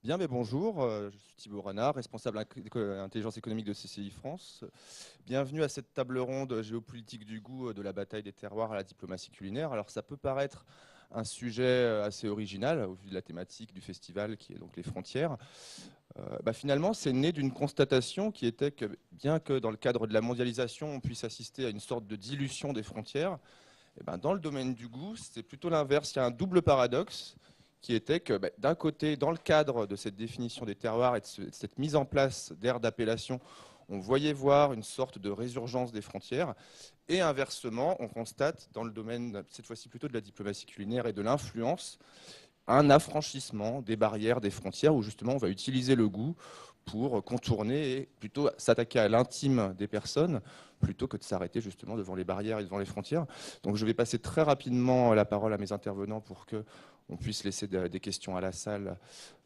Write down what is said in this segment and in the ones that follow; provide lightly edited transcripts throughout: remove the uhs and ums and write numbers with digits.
Bien, mais bonjour, je suis Thibaut Renard, responsable intelligence économique de CCI France. Bienvenue à cette table ronde géopolitique du goût de la bataille des terroirs à la diplomatie culinaire. Alors ça peut paraître un sujet assez original au vu de la thématique du festival qui est donc les frontières. Finalement, c'est né d'une constatation qui était que bien que dans le cadre de la mondialisation, on puisse assister à une sorte de dilution des frontières, dans le domaine du goût, c'est plutôt l'inverse. Il y a un double paradoxe qui était que d'un côté, dans le cadre de cette définition des terroirs et de cette mise en place d'aires d'appellation, on voyait voir une sorte de résurgence des frontières. Et inversement, on constate dans le domaine, cette fois-ci plutôt de la diplomatie culinaire et de l'influence, un affranchissement des barrières, des frontières, où justement on va utiliser le goût pour contourner et plutôt s'attaquer à l'intime des personnes, plutôt que de s'arrêter justement devant les barrières et devant les frontières. Donc je vais passer très rapidement la parole à mes intervenants pour qu'on puisse laisser des questions à la salle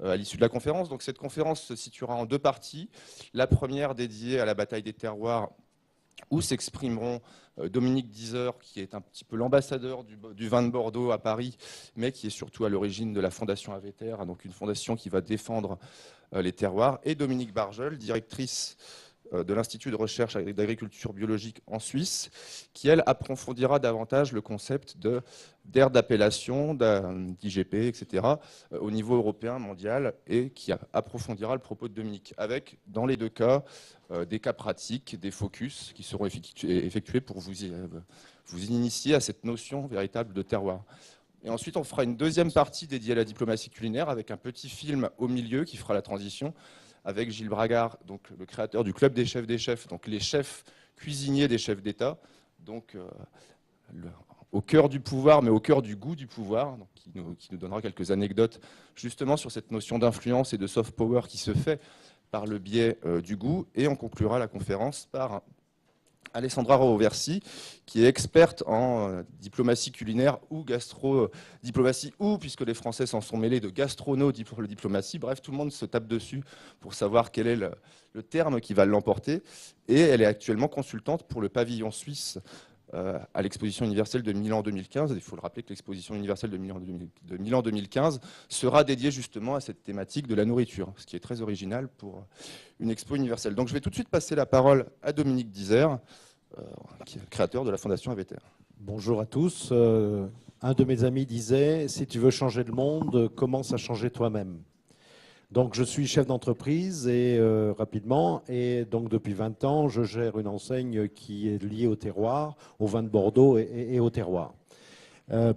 à l'issue de la conférence. Donc cette conférence se situera en deux parties. La première dédiée à la bataille des terroirs, où s'exprimeront Dominique Dizer, qui est un petit peu l'ambassadeur du vin de Bordeaux à Paris, mais qui est surtout à l'origine de la Fondation Avéter, donc une fondation qui va défendre les terroirs, et Dominique Bargeul, directrice de l'Institut de recherche d'agriculture biologique en Suisse, qui, elle, approfondira davantage le concept d'aire d'appellation, d'IGP, etc., au niveau européen, mondial, et qui approfondira le propos de Dominique, avec, dans les deux cas, des cas pratiques, des focus qui seront effectués pour vous initier à cette notion véritable de terroir. Et ensuite, on fera une deuxième partie dédiée à la diplomatie culinaire, avec un petit film au milieu qui fera la transition, avec Gilles Bragard, donc le créateur du Club des chefs, donc les chefs cuisiniers des chefs d'État, donc au cœur du pouvoir, mais au cœur du goût du pouvoir, donc, qui nous donnera quelques anecdotes justement sur cette notion d'influence et de soft power qui se fait par le biais du goût. Et on conclura la conférence par Alessandra Roversi, qui est experte en diplomatie culinaire ou gastro-diplomatie, ou, puisque les Français s'en sont mêlés, de gastrono-diplomatie. Bref, tout le monde se tape dessus pour savoir quel est le terme qui va l'emporter. Et elle est actuellement consultante pour le pavillon suisse à l'exposition universelle de Milan 2015. Il faut le rappeler que l'exposition universelle de Milan 2015 sera dédiée justement à cette thématique de la nourriture, ce qui est très original pour une expo universelle. Donc je vais tout de suite passer la parole à Dominique Dizer, qui est créateur de la Fondation Avéter. Bonjour à tous. Un de mes amis disait, si tu veux changer le monde, commence à changer toi-même. Donc je suis chef d'entreprise et rapidement, et donc depuis 20 ans, je gère une enseigne qui est liée au terroir, au vin de Bordeaux et au terroir.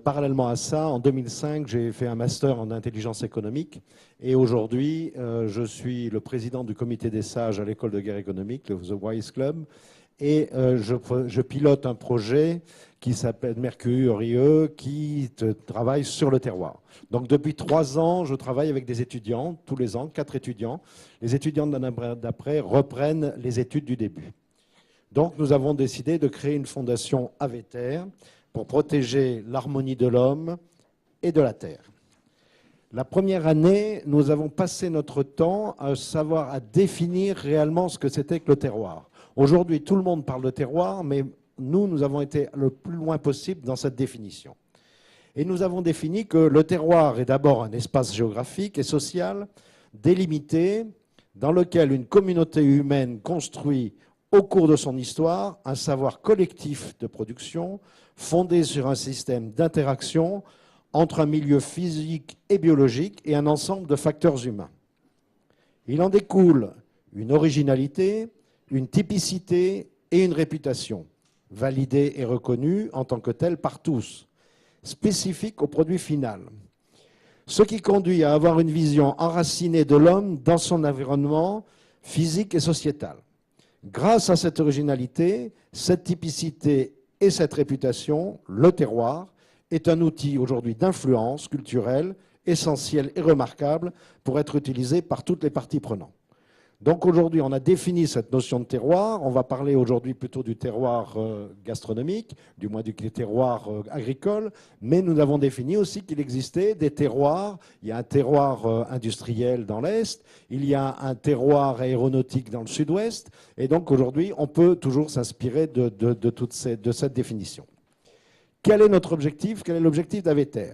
Parallèlement à ça, en 2005, j'ai fait un master en intelligence économique et aujourd'hui, je suis le président du comité des sages à l'école de guerre économique, le The Wise Club, et je pilote un projet qui s'appelle Mercure IE, qui travaille sur le terroir. Donc depuis 3 ans, je travaille avec des étudiants, tous les ans, 4 étudiants. Les étudiants de l'année d'après reprennent les études du début. Donc nous avons décidé de créer une fondation Avéter pour protéger l'harmonie de l'homme et de la terre. La première année, nous avons passé notre temps à définir réellement ce que c'était que le terroir. Aujourd'hui, tout le monde parle de terroir, mais nous avons été le plus loin possible dans cette définition. Et nous avons défini que le terroir est d'abord un espace géographique et social délimité dans lequel une communauté humaine construit au cours de son histoire un savoir collectif de production fondé sur un système d'interaction entre un milieu physique et biologique et un ensemble de facteurs humains. Il en découle une originalité, une typicité et une réputation, validée et reconnue en tant que telle par tous, spécifique au produit final. Ce qui conduit à avoir une vision enracinée de l'homme dans son environnement physique et sociétal. Grâce à cette originalité, cette typicité et cette réputation, le terroir est un outil aujourd'hui d'influence culturelle essentiel et remarquable pour être utilisé par toutes les parties prenantes. Donc aujourd'hui, on a défini cette notion de terroir. On va parler aujourd'hui plutôt du terroir gastronomique, du moins du terroir agricole, mais nous avons défini aussi qu'il existait des terroirs. Il y a un terroir industriel dans l'Est, il y a un terroir aéronautique dans le Sud-Ouest, et donc aujourd'hui, on peut toujours s'inspirer de cette définition. Quel est notre objectif? Quel est l'objectif d'Avéter?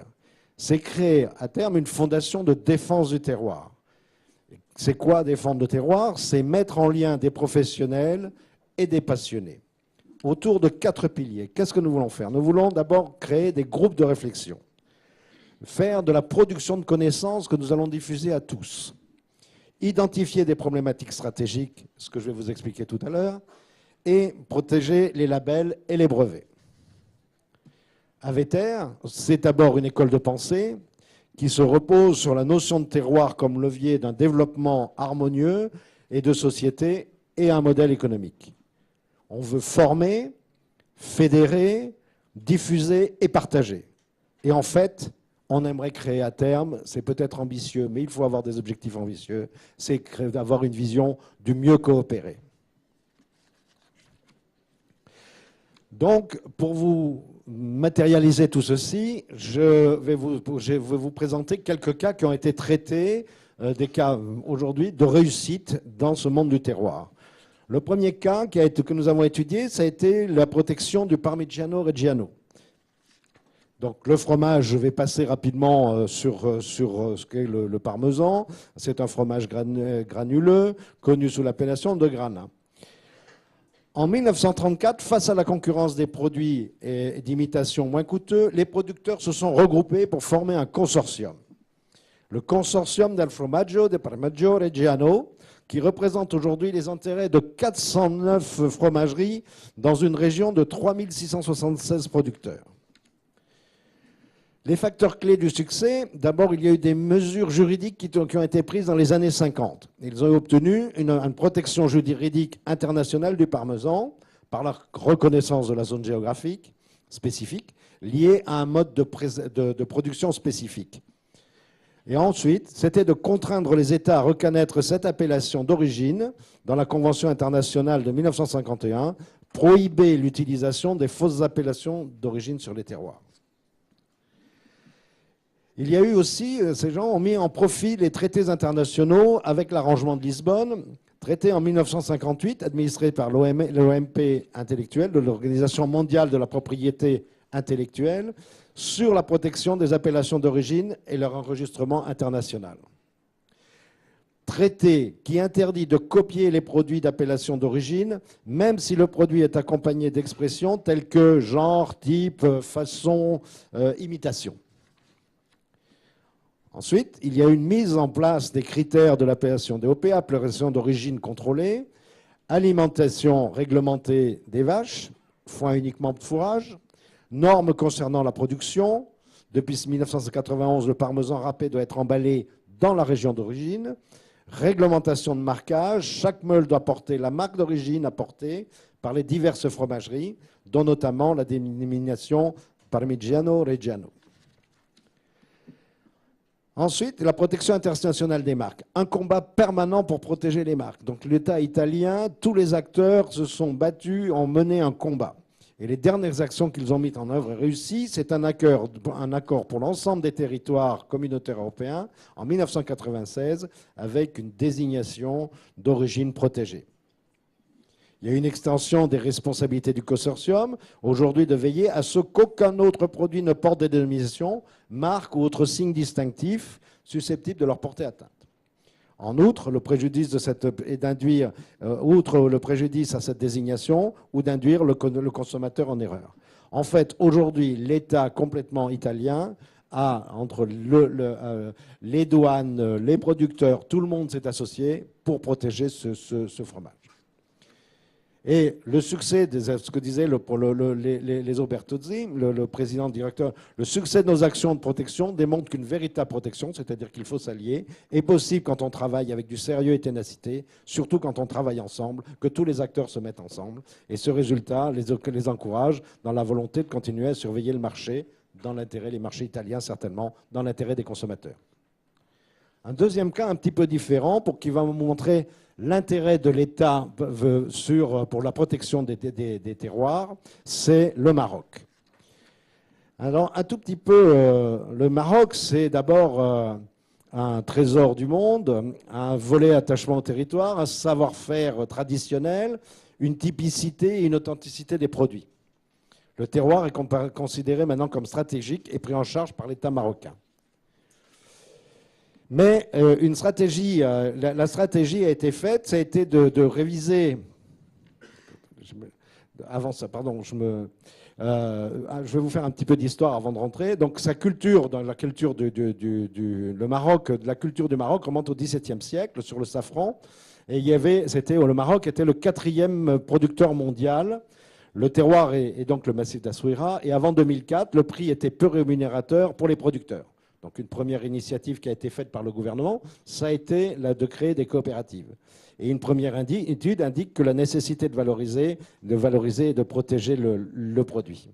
C'est créer à terme une fondation de défense du terroir. C'est quoi défendre le terroir? C'est mettre en lien des professionnels et des passionnés autour de 4 piliers. Qu'est-ce que nous voulons faire? Nous voulons d'abord créer des groupes de réflexion, faire de la production de connaissances que nous allons diffuser à tous, identifier des problématiques stratégiques, ce que je vais vous expliquer tout à l'heure, et protéger les labels et les brevets. Aveter, c'est d'abord une école de pensée qui se repose sur la notion de terroir comme levier d'un développement harmonieux et de société et un modèle économique. On veut former, fédérer, diffuser et partager. Et en fait, on aimerait créer à terme, c'est peut-être ambitieux, mais il faut avoir des objectifs ambitieux, c'est d'avoir une vision du mieux coopérer. Donc, pour vous matérialiser tout ceci, je vais vous présenter quelques cas qui ont été traités, des cas aujourd'hui de réussite dans ce monde du terroir. Le premier cas que nous avons étudié, ça a été la protection du Parmigiano Reggiano. Donc le fromage, je vais passer rapidement sur ce qu'est le parmesan. C'est un fromage granuleux, connu sous l'appellation de grana. En 1934, face à la concurrence des produits d'imitation moins coûteux, les producteurs se sont regroupés pour former un consortium. Le consortium del Formaggio de Parmigiano Reggiano, qui représente aujourd'hui les intérêts de 409 fromageries dans une région de 3676 producteurs. Les facteurs clés du succès, d'abord, il y a eu des mesures juridiques qui ont été prises dans les années 50. Ils ont obtenu une protection juridique internationale du parmesan par la reconnaissance de la zone géographique spécifique liée à un mode de production spécifique. Et ensuite, c'était de contraindre les États à reconnaître cette appellation d'origine dans la Convention internationale de 1951, prohiber l'utilisation des fausses appellations d'origine sur les terroirs. Il y a eu aussi, ces gens ont mis en profit les traités internationaux avec l'arrangement de Lisbonne, traité en 1958, administré par l'OMP intellectuel, de l'Organisation mondiale de la propriété intellectuelle, sur la protection des appellations d'origine et leur enregistrement international. Traité qui interdit de copier les produits d'appellation d'origine, même si le produit est accompagné d'expressions telles que genre, type, façon, imitation. Ensuite, il y a une mise en place des critères de l'appellation DOP, appellation d'origine contrôlée, alimentation réglementée des vaches, foin uniquement pour fourrage, normes concernant la production. Depuis 1991, le parmesan râpé doit être emballé dans la région d'origine. Réglementation de marquage, chaque meule doit porter la marque d'origine apportée par les diverses fromageries, dont notamment la dénomination Parmigiano Reggiano. Ensuite, la protection internationale des marques. Un combat permanent pour protéger les marques. Donc l'État italien, tous les acteurs se sont battus, ont mené un combat. Et les dernières actions qu'ils ont mises en œuvre et réussies, c'est un accord pour l'ensemble des territoires communautaires européens en 1996 avec une désignation d'origine protégée. Il y a une extension des responsabilités du consortium, aujourd'hui de veiller à ce qu'aucun autre produit ne porte des dénominations, marques ou autres signes distinctifs susceptibles de leur porter atteinte. En outre, le préjudice est d'induire, outre le préjudice à cette désignation, ou d'induire le consommateur en erreur. En fait, aujourd'hui, l'État complètement italien a, entre les douanes, les producteurs, tout le monde s'est associé pour protéger ce fromage. Et le succès, ce que disaient les Obertozzi, le président directeur, le succès de nos actions de protection démontre qu'une véritable protection, c'est-à-dire qu'il faut s'allier, est possible quand on travaille avec du sérieux et ténacité, surtout quand on travaille ensemble, que tous les acteurs se mettent ensemble. Et ce résultat les encourage dans la volonté de continuer à surveiller le marché, dans l'intérêt des marchés italiens certainement, dans l'intérêt des consommateurs. Un deuxième cas un petit peu différent qui va vous montrer l'intérêt de l'État pour la protection des terroirs, c'est le Maroc. Alors, un tout petit peu, le Maroc, c'est d'abord un trésor du monde, un volet attachement au territoire, un savoir-faire traditionnel, une typicité et une authenticité des produits. Le terroir est considéré maintenant comme stratégique et pris en charge par l'État marocain. Mais une stratégie, la stratégie a été faite, ça a été de réviser. Avant ça, pardon, je vais vous faire un petit peu d'histoire avant de rentrer. Donc, sa culture, dans la culture le Maroc, de la culture du Maroc remonte au XVIIe siècle sur le safran. Et le Maroc était le 4e producteur mondial. Le terroir est donc le massif d'Asouira. Et avant 2004, le prix était peu rémunérateur pour les producteurs. Donc, une première initiative qui a été faite par le gouvernement, ça a été de créer des coopératives. Et une première étude indique que la nécessité de valoriser et de protéger le produit.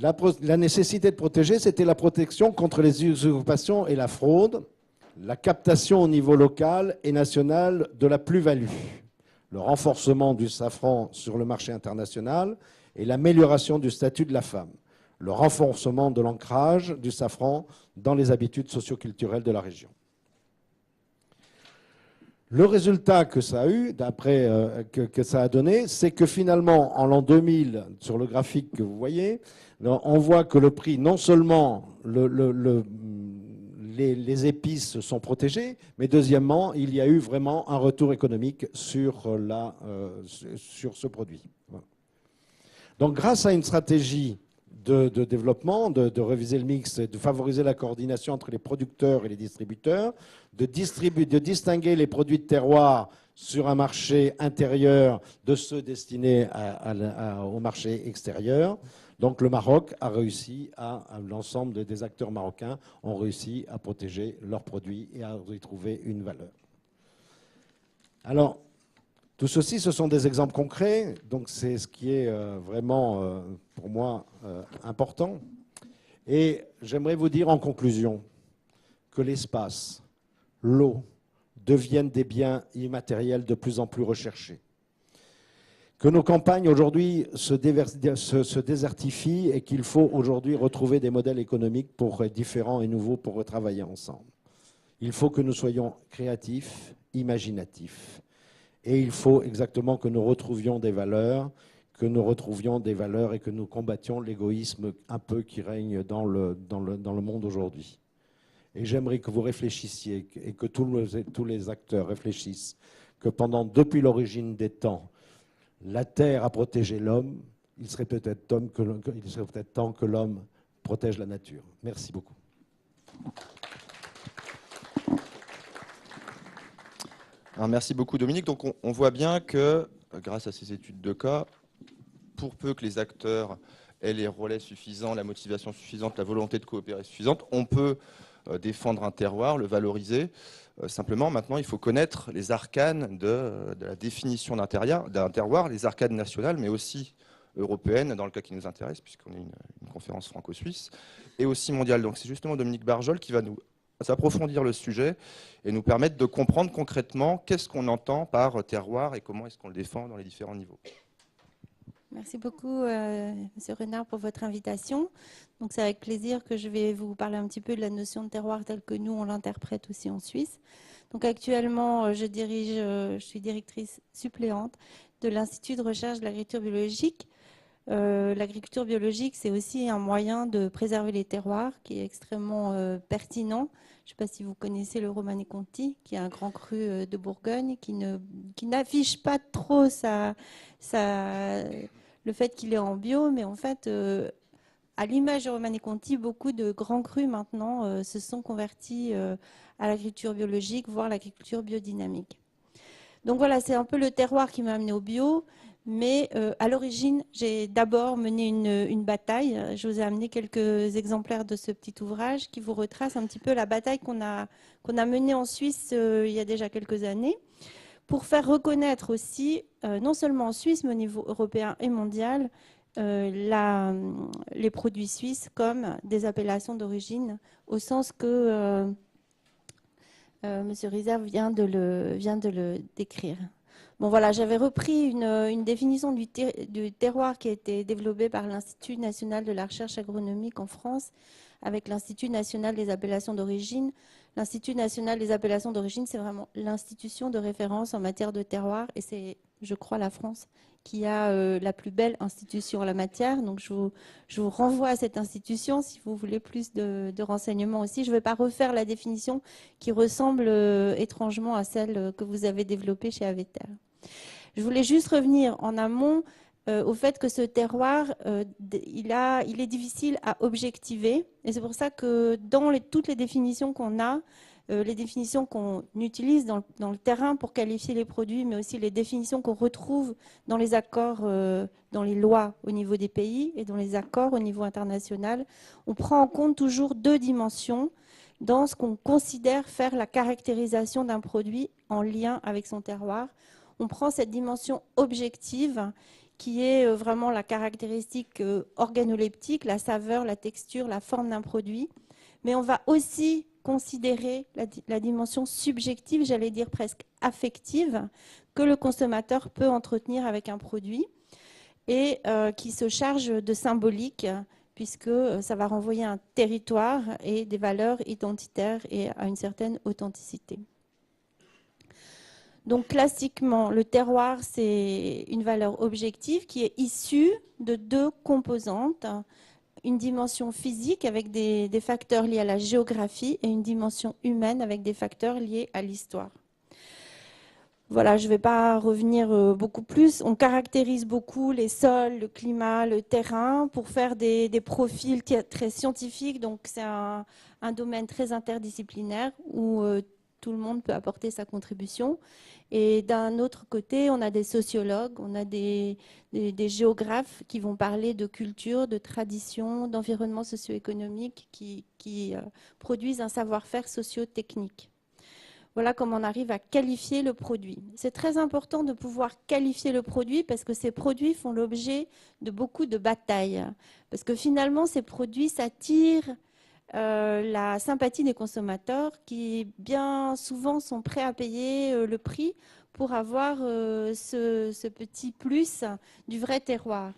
La nécessité de protéger, c'était la protection contre les usurpations et la fraude, la captation au niveau local et national de la plus-value, le renforcement du safran sur le marché international et l'amélioration du statut de la femme, le renforcement de l'ancrage du safran dans les habitudes socioculturelles de la région. Le résultat que ça a eu, que ça a donné, c'est que finalement, en l'an 2000, sur le graphique que vous voyez, on voit que le prix, non seulement les épices sont protégées, mais deuxièmement, il y a eu vraiment un retour économique sur ce produit. Donc, grâce à une stratégie de développement, de réviser le mix, de favoriser la coordination entre les producteurs et les distributeurs, de distinguer les produits de terroir sur un marché intérieur de ceux destinés au marché extérieur. Donc le Maroc a réussi l'ensemble des acteurs marocains ont réussi à protéger leurs produits et à y trouver une valeur. Alors, tout ceci, ce sont des exemples concrets, donc c'est ce qui est vraiment, pour moi, important. Et j'aimerais vous dire en conclusion que l'espace, l'eau, deviennent des biens immatériels de plus en plus recherchés. Que nos campagnes aujourd'hui se désertifient et qu'il faut aujourd'hui retrouver des modèles économiques différents et nouveaux pour retravailler ensemble. Il faut que nous soyons créatifs, imaginatifs. Et il faut exactement que nous retrouvions des valeurs, et que nous combattions l'égoïsme un peu qui règne dans le monde aujourd'hui. Et j'aimerais que vous réfléchissiez et que tous les acteurs réfléchissent que depuis l'origine des temps, la Terre a protégé l'homme, il serait peut-être temps que l'homme protège la nature. Merci beaucoup. Alors, merci beaucoup Dominique. Donc on voit bien que grâce à ces études de cas, pour peu que les acteurs aient les relais suffisants, la motivation suffisante, la volonté de coopérer suffisante, on peut défendre un terroir, le valoriser. Simplement, maintenant, il faut connaître les arcanes de la définition d'un terroir, les arcanes nationales, mais aussi européennes, dans le cas qui nous intéresse, puisqu'on est une conférence franco-suisse, et aussi mondiale. Donc c'est justement Dominique Barjol qui va nous approfondir le sujet et nous permettre de comprendre concrètement qu'est-ce qu'on entend par terroir et comment est-ce qu'on le défend dans les différents niveaux. Merci beaucoup, Monsieur Renard, pour votre invitation. Donc, c'est avec plaisir que je vais vous parler un petit peu de la notion de terroir telle que nous, on l'interprète aussi en Suisse. Donc, actuellement, je suis directrice suppléante de l'Institut de recherche de l'agriculture biologique. L'agriculture biologique, c'est aussi un moyen de préserver les terroirs qui est extrêmement pertinent. Je ne sais pas si vous connaissez le Romanée Conti, qui est un grand cru de Bourgogne, qui n'affiche pas trop le fait qu'il est en bio, mais en fait, à l'image de Romanée Conti, beaucoup de grands crus maintenant se sont convertis à l'agriculture biologique, voire l'agriculture biodynamique. Donc voilà, c'est un peu le terroir qui m'a amené au bio. Mais à l'origine, j'ai d'abord mené une bataille. Je vous ai amené quelques exemplaires de ce petit ouvrage qui vous retrace un petit peu la bataille qu'on a menée en Suisse il y a déjà quelques années pour faire reconnaître aussi, non seulement en Suisse, mais au niveau européen et mondial, les produits suisses comme des appellations d'origine, au sens que M. Rizer vient de le décrire. Bon voilà, j'avais repris une définition du terroir qui a été développée par l'Institut national de la recherche agronomique en France avec l'Institut national des appellations d'origine. L'Institut national des appellations d'origine, c'est vraiment l'institution de référence en matière de terroir et c'est, je crois, la France qui a la plus belle institution en la matière. Donc, je vous renvoie à cette institution si vous voulez plus de renseignements aussi. Je ne vais pas refaire la définition qui ressemble étrangement à celle que vous avez développée chez Aveter. Je voulais juste revenir en amont au fait que ce terroir, il est difficile à objectiver. Et c'est pour ça que dans toutes les définitions qu'on a, les définitions qu'on utilise dans le terrain pour qualifier les produits, mais aussi les définitions qu'on retrouve dans les accords, dans les lois au niveau des pays et dans les accords au niveau international, on prend en compte toujours deux dimensions dans ce qu'on considère faire la caractérisation d'un produit en lien avec son terroir. On prend cette dimension objective qui est vraiment la caractéristique organoleptique, la saveur, la texture, la forme d'un produit. Mais on va aussi considérer la dimension subjective, j'allais dire presque affective, que le consommateur peut entretenir avec un produit et qui se charge de symbolique, puisque ça va renvoyer à un territoire et des valeurs identitaires et à une certaine authenticité. Donc classiquement, le terroir, c'est une valeur objective qui est issue de deux composantes. Une dimension physique avec des facteurs liés à la géographie et une dimension humaine avec des facteurs liés à l'histoire. Voilà, je ne vais pas revenir beaucoup plus. On caractérise beaucoup les sols, le climat, le terrain pour faire des profils très scientifiques. Donc c'est un domaine très interdisciplinaire où tout le monde peut apporter sa contribution. Et d'un autre côté, on a des sociologues, on a des géographes qui vont parler de culture, de tradition, d'environnement socio-économique qui produisent un savoir-faire socio-technique. Voilà comment on arrive à qualifier le produit. C'est très important de pouvoir qualifier le produit parce que ces produits font l'objet de beaucoup de batailles. Parce que finalement, ces produits s'attirent la sympathie des consommateurs qui bien souvent sont prêts à payer le prix pour avoir ce petit plus du vrai terroir.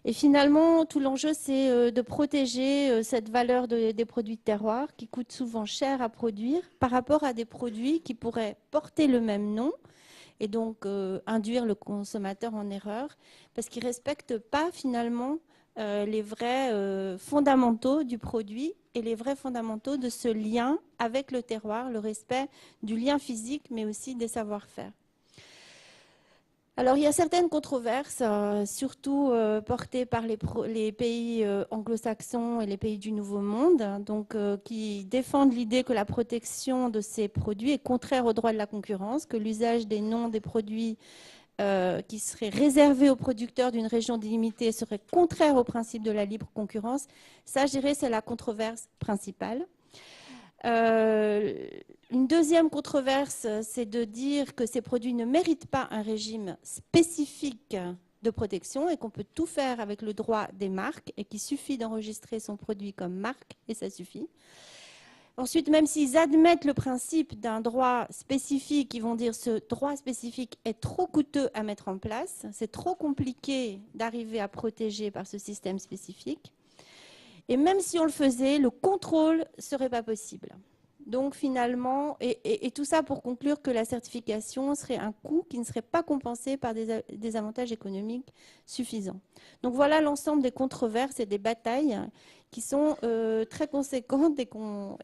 Et finalement, tout l'enjeu, c'est de protéger cette valeur des produits de terroir qui coûtent souvent cher à produire par rapport à des produits qui pourraient porter le même nom et donc induire le consommateur en erreur parce qu'ils ne respectent pas finalement les vrais fondamentaux du produit et les vrais fondamentaux de ce lien avec le terroir, le respect du lien physique, mais aussi des savoir-faire. Alors, il y a certaines controverses, surtout portées par les pays anglo-saxons et les pays du Nouveau Monde, donc, qui défendent l'idée que la protection de ces produits est contraire au droit de la concurrence, que l'usage des noms des produits qui serait réservé aux producteurs d'une région délimitée serait contraire au principe de la libre concurrence. Ça, je dirais, c'est la controverse principale. Une deuxième controverse, c'est de dire que ces produits ne méritent pas un régime spécifique de protection et qu'on peut tout faire avec le droit des marques et qu'il suffit d'enregistrer son produit comme marque et ça suffit. Ensuite, même s'ils admettent le principe d'un droit spécifique, ils vont dire ce droit spécifique est trop coûteux à mettre en place, c'est trop compliqué d'arriver à protéger par ce système spécifique. Et même si on le faisait, le contrôle ne serait pas possible. Donc finalement, et tout ça pour conclure que la certification serait un coût qui ne serait pas compensé par des avantages économiques suffisants. Donc voilà l'ensemble des controverses et des batailles qui sont très conséquentes et qu'on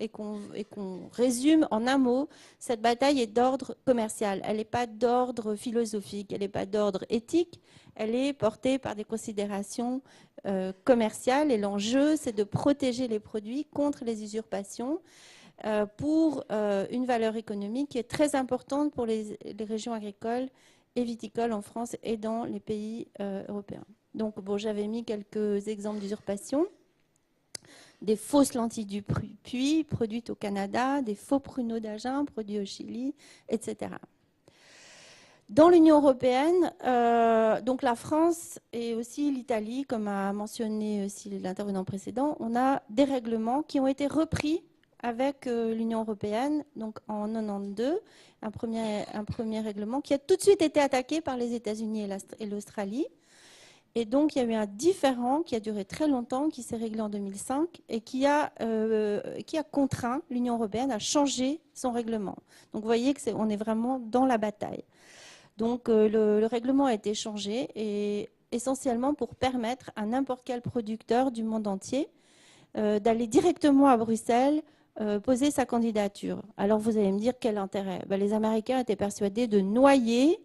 résume en un mot. Cette bataille est d'ordre commercial, elle n'est pas d'ordre philosophique, elle n'est pas d'ordre éthique, elle est portée par des considérations commerciales et l'enjeu c'est de protéger les produits contre les usurpations pour une valeur économique qui est très importante pour les régions agricoles et viticoles en France et dans les pays européens. Donc bon, j'avais mis quelques exemples d'usurpation. Des fausses lentilles du Puy produites au Canada, des faux pruneaux d'Agen produits au Chili, etc. Dans l'Union européenne, donc la France et aussi l'Italie, comme a mentionné aussi l'intervenant précédent, on a des règlements qui ont été repris avec l'Union européenne, donc en 1992, un premier règlement qui a tout de suite été attaqué par les États-Unis et l'Australie. Et donc, il y a eu un différend qui a duré très longtemps, qui s'est réglé en 2005 et qui a contraint l'Union européenne à changer son règlement. Donc, vous voyez qu'on est vraiment dans la bataille. Donc le règlement a été changé et essentiellement pour permettre à n'importe quel producteur du monde entier d'aller directement à Bruxelles poser sa candidature. Alors vous allez me dire quel intérêt? Ben, les Américains étaient persuadés de noyer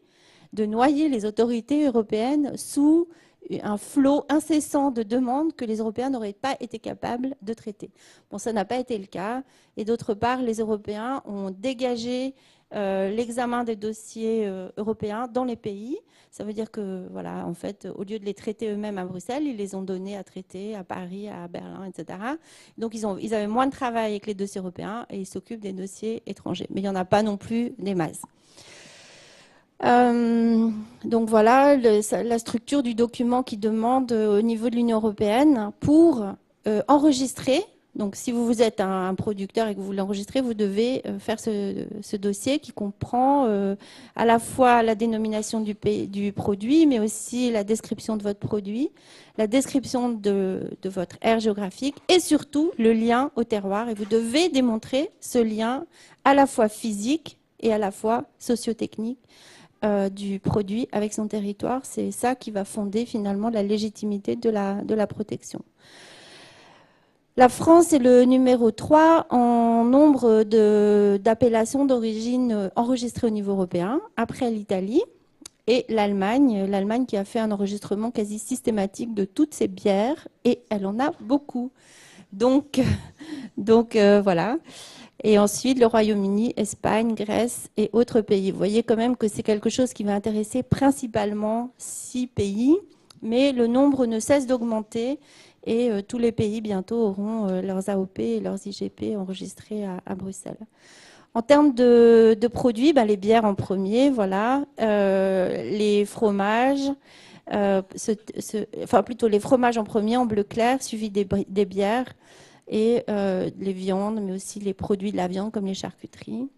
les autorités européennes sous un flot incessant de demandes que les Européens n'auraient pas été capables de traiter. Bon, ça n'a pas été le cas. Et d'autre part, les Européens ont dégagé l'examen des dossiers européens dans les pays. Ça veut dire que, voilà, en fait, au lieu de les traiter eux-mêmes à Bruxelles, ils les ont donnés à traiter à Paris, à Berlin, etc. Donc, ils avaient moins de travail avec les dossiers européens et ils s'occupent des dossiers étrangers. Mais il n'y en a pas non plus des masses. Donc voilà la structure du document qui demande au niveau de l'Union européenne pour enregistrer. Donc si vous êtes un producteur et que vous l'enregistrez, vous devez faire ce dossier qui comprend à la fois la dénomination du produit, mais aussi la description de votre produit, la description de votre aire géographique et surtout le lien au terroir. Et vous devez démontrer ce lien à la fois physique et à la fois socio-technique du produit avec son territoire. C'est ça qui va fonder finalement la légitimité de la protection. La France est le numéro 3 en nombre d'appellations d'origine enregistrées au niveau européen, après l'Italie et l'Allemagne qui a fait un enregistrement quasi systématique de toutes ces bières, et elle en a beaucoup. Donc voilà. Et ensuite, le Royaume-Uni, Espagne, Grèce et autres pays. Vous voyez quand même que c'est quelque chose qui va intéresser principalement 6 pays, mais le nombre ne cesse d'augmenter et tous les pays bientôt auront leurs AOP et leurs IGP enregistrés à Bruxelles. En termes de produits, les bières en premier, voilà, les fromages, enfin plutôt les fromages en premier en bleu clair, suivi des bières, et les viandes, mais aussi les produits de la viande comme les charcuteries.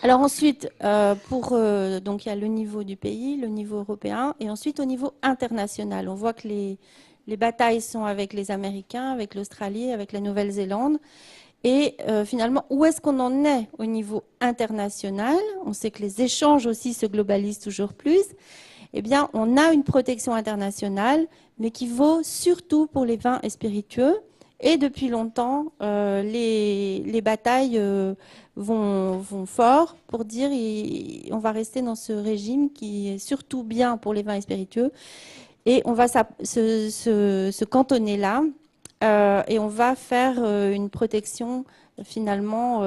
Alors ensuite, donc il y a le niveau du pays, le niveau européen, et ensuite au niveau international. On voit que les batailles sont avec les Américains, avec l'Australie, avec la Nouvelle-Zélande. Et finalement, où est-ce qu'on en est au niveau international? On sait que les échanges aussi se globalisent toujours plus. Eh bien, on a une protection internationale, mais qui vaut surtout pour les vins et spiritueux. Et depuis longtemps, les batailles vont fort pour dire on va rester dans ce régime qui est surtout bien pour les vins et spiritueux. Et on va se cantonner là. Et on va faire une protection finalement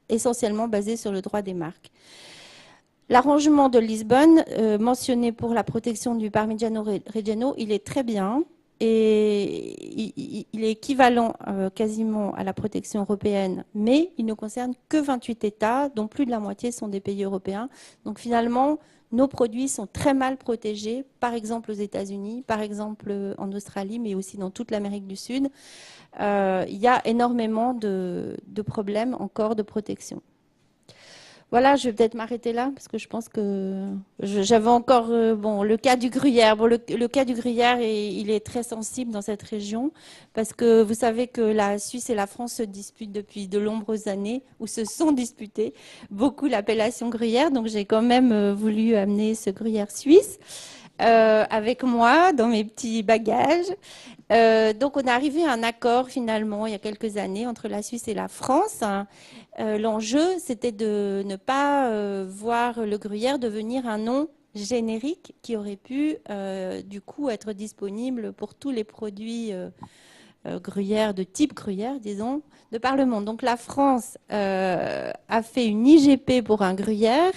essentiellement basée sur le droit des marques. L'arrangement de Lisbonne, mentionné pour la protection du Parmigiano Reggiano, il est très bien et il est équivalent quasiment à la protection européenne, mais il ne concerne que 28 États, dont plus de la moitié sont des pays européens. Donc finalement, nos produits sont très mal protégés, par exemple aux États-Unis, par exemple en Australie, mais aussi dans toute l'Amérique du Sud. Il y a énormément de problèmes encore de protection. Voilà, je vais peut-être m'arrêter là, parce que je pense que j'avais encore le cas du gruyère. Bon, le cas du gruyère, il est très sensible dans cette région, parce que vous savez que la Suisse et la France se disputent depuis de nombreuses années, ou se sont disputés beaucoup l'appellation gruyère. Donc j'ai quand même voulu amener ce gruyère suisse avec moi dans mes petits bagages. Donc on est arrivé à un accord finalement il y a quelques années entre la Suisse et la France. L'enjeu, c'était de ne pas voir le gruyère devenir un nom générique qui aurait pu du coup être disponible pour tous les produits gruyère, de type gruyère, disons, de par le monde. Donc la France a fait une IGP pour un gruyère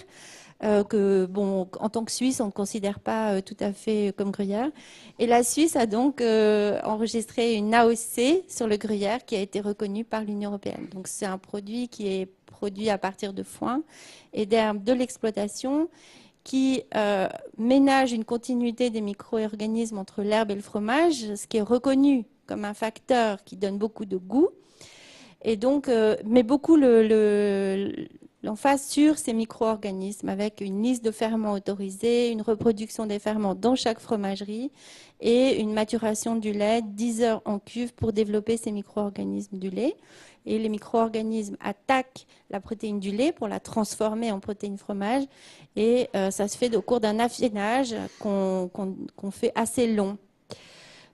que, bon, en tant que Suisse, on ne considère pas tout à fait comme gruyère. Et la Suisse a donc enregistré une AOC sur le gruyère qui a été reconnue par l'Union européenne. Donc c'est un produit qui est produit à partir de foin et d'herbes de l'exploitation qui ménage une continuité des micro-organismes entre l'herbe et le fromage, ce qui est reconnu comme un facteur qui donne beaucoup de goût. Et donc, met beaucoup l'emphase sur ces micro-organismes avec une liste de ferments autorisés, une reproduction des ferments dans chaque fromagerie et une maturation du lait 10 heures en cuve pour développer ces micro-organismes du lait. et les micro-organismes attaquent la protéine du lait pour la transformer en protéine fromage. Et ça se fait au cours d'un affinage qu'on fait assez long.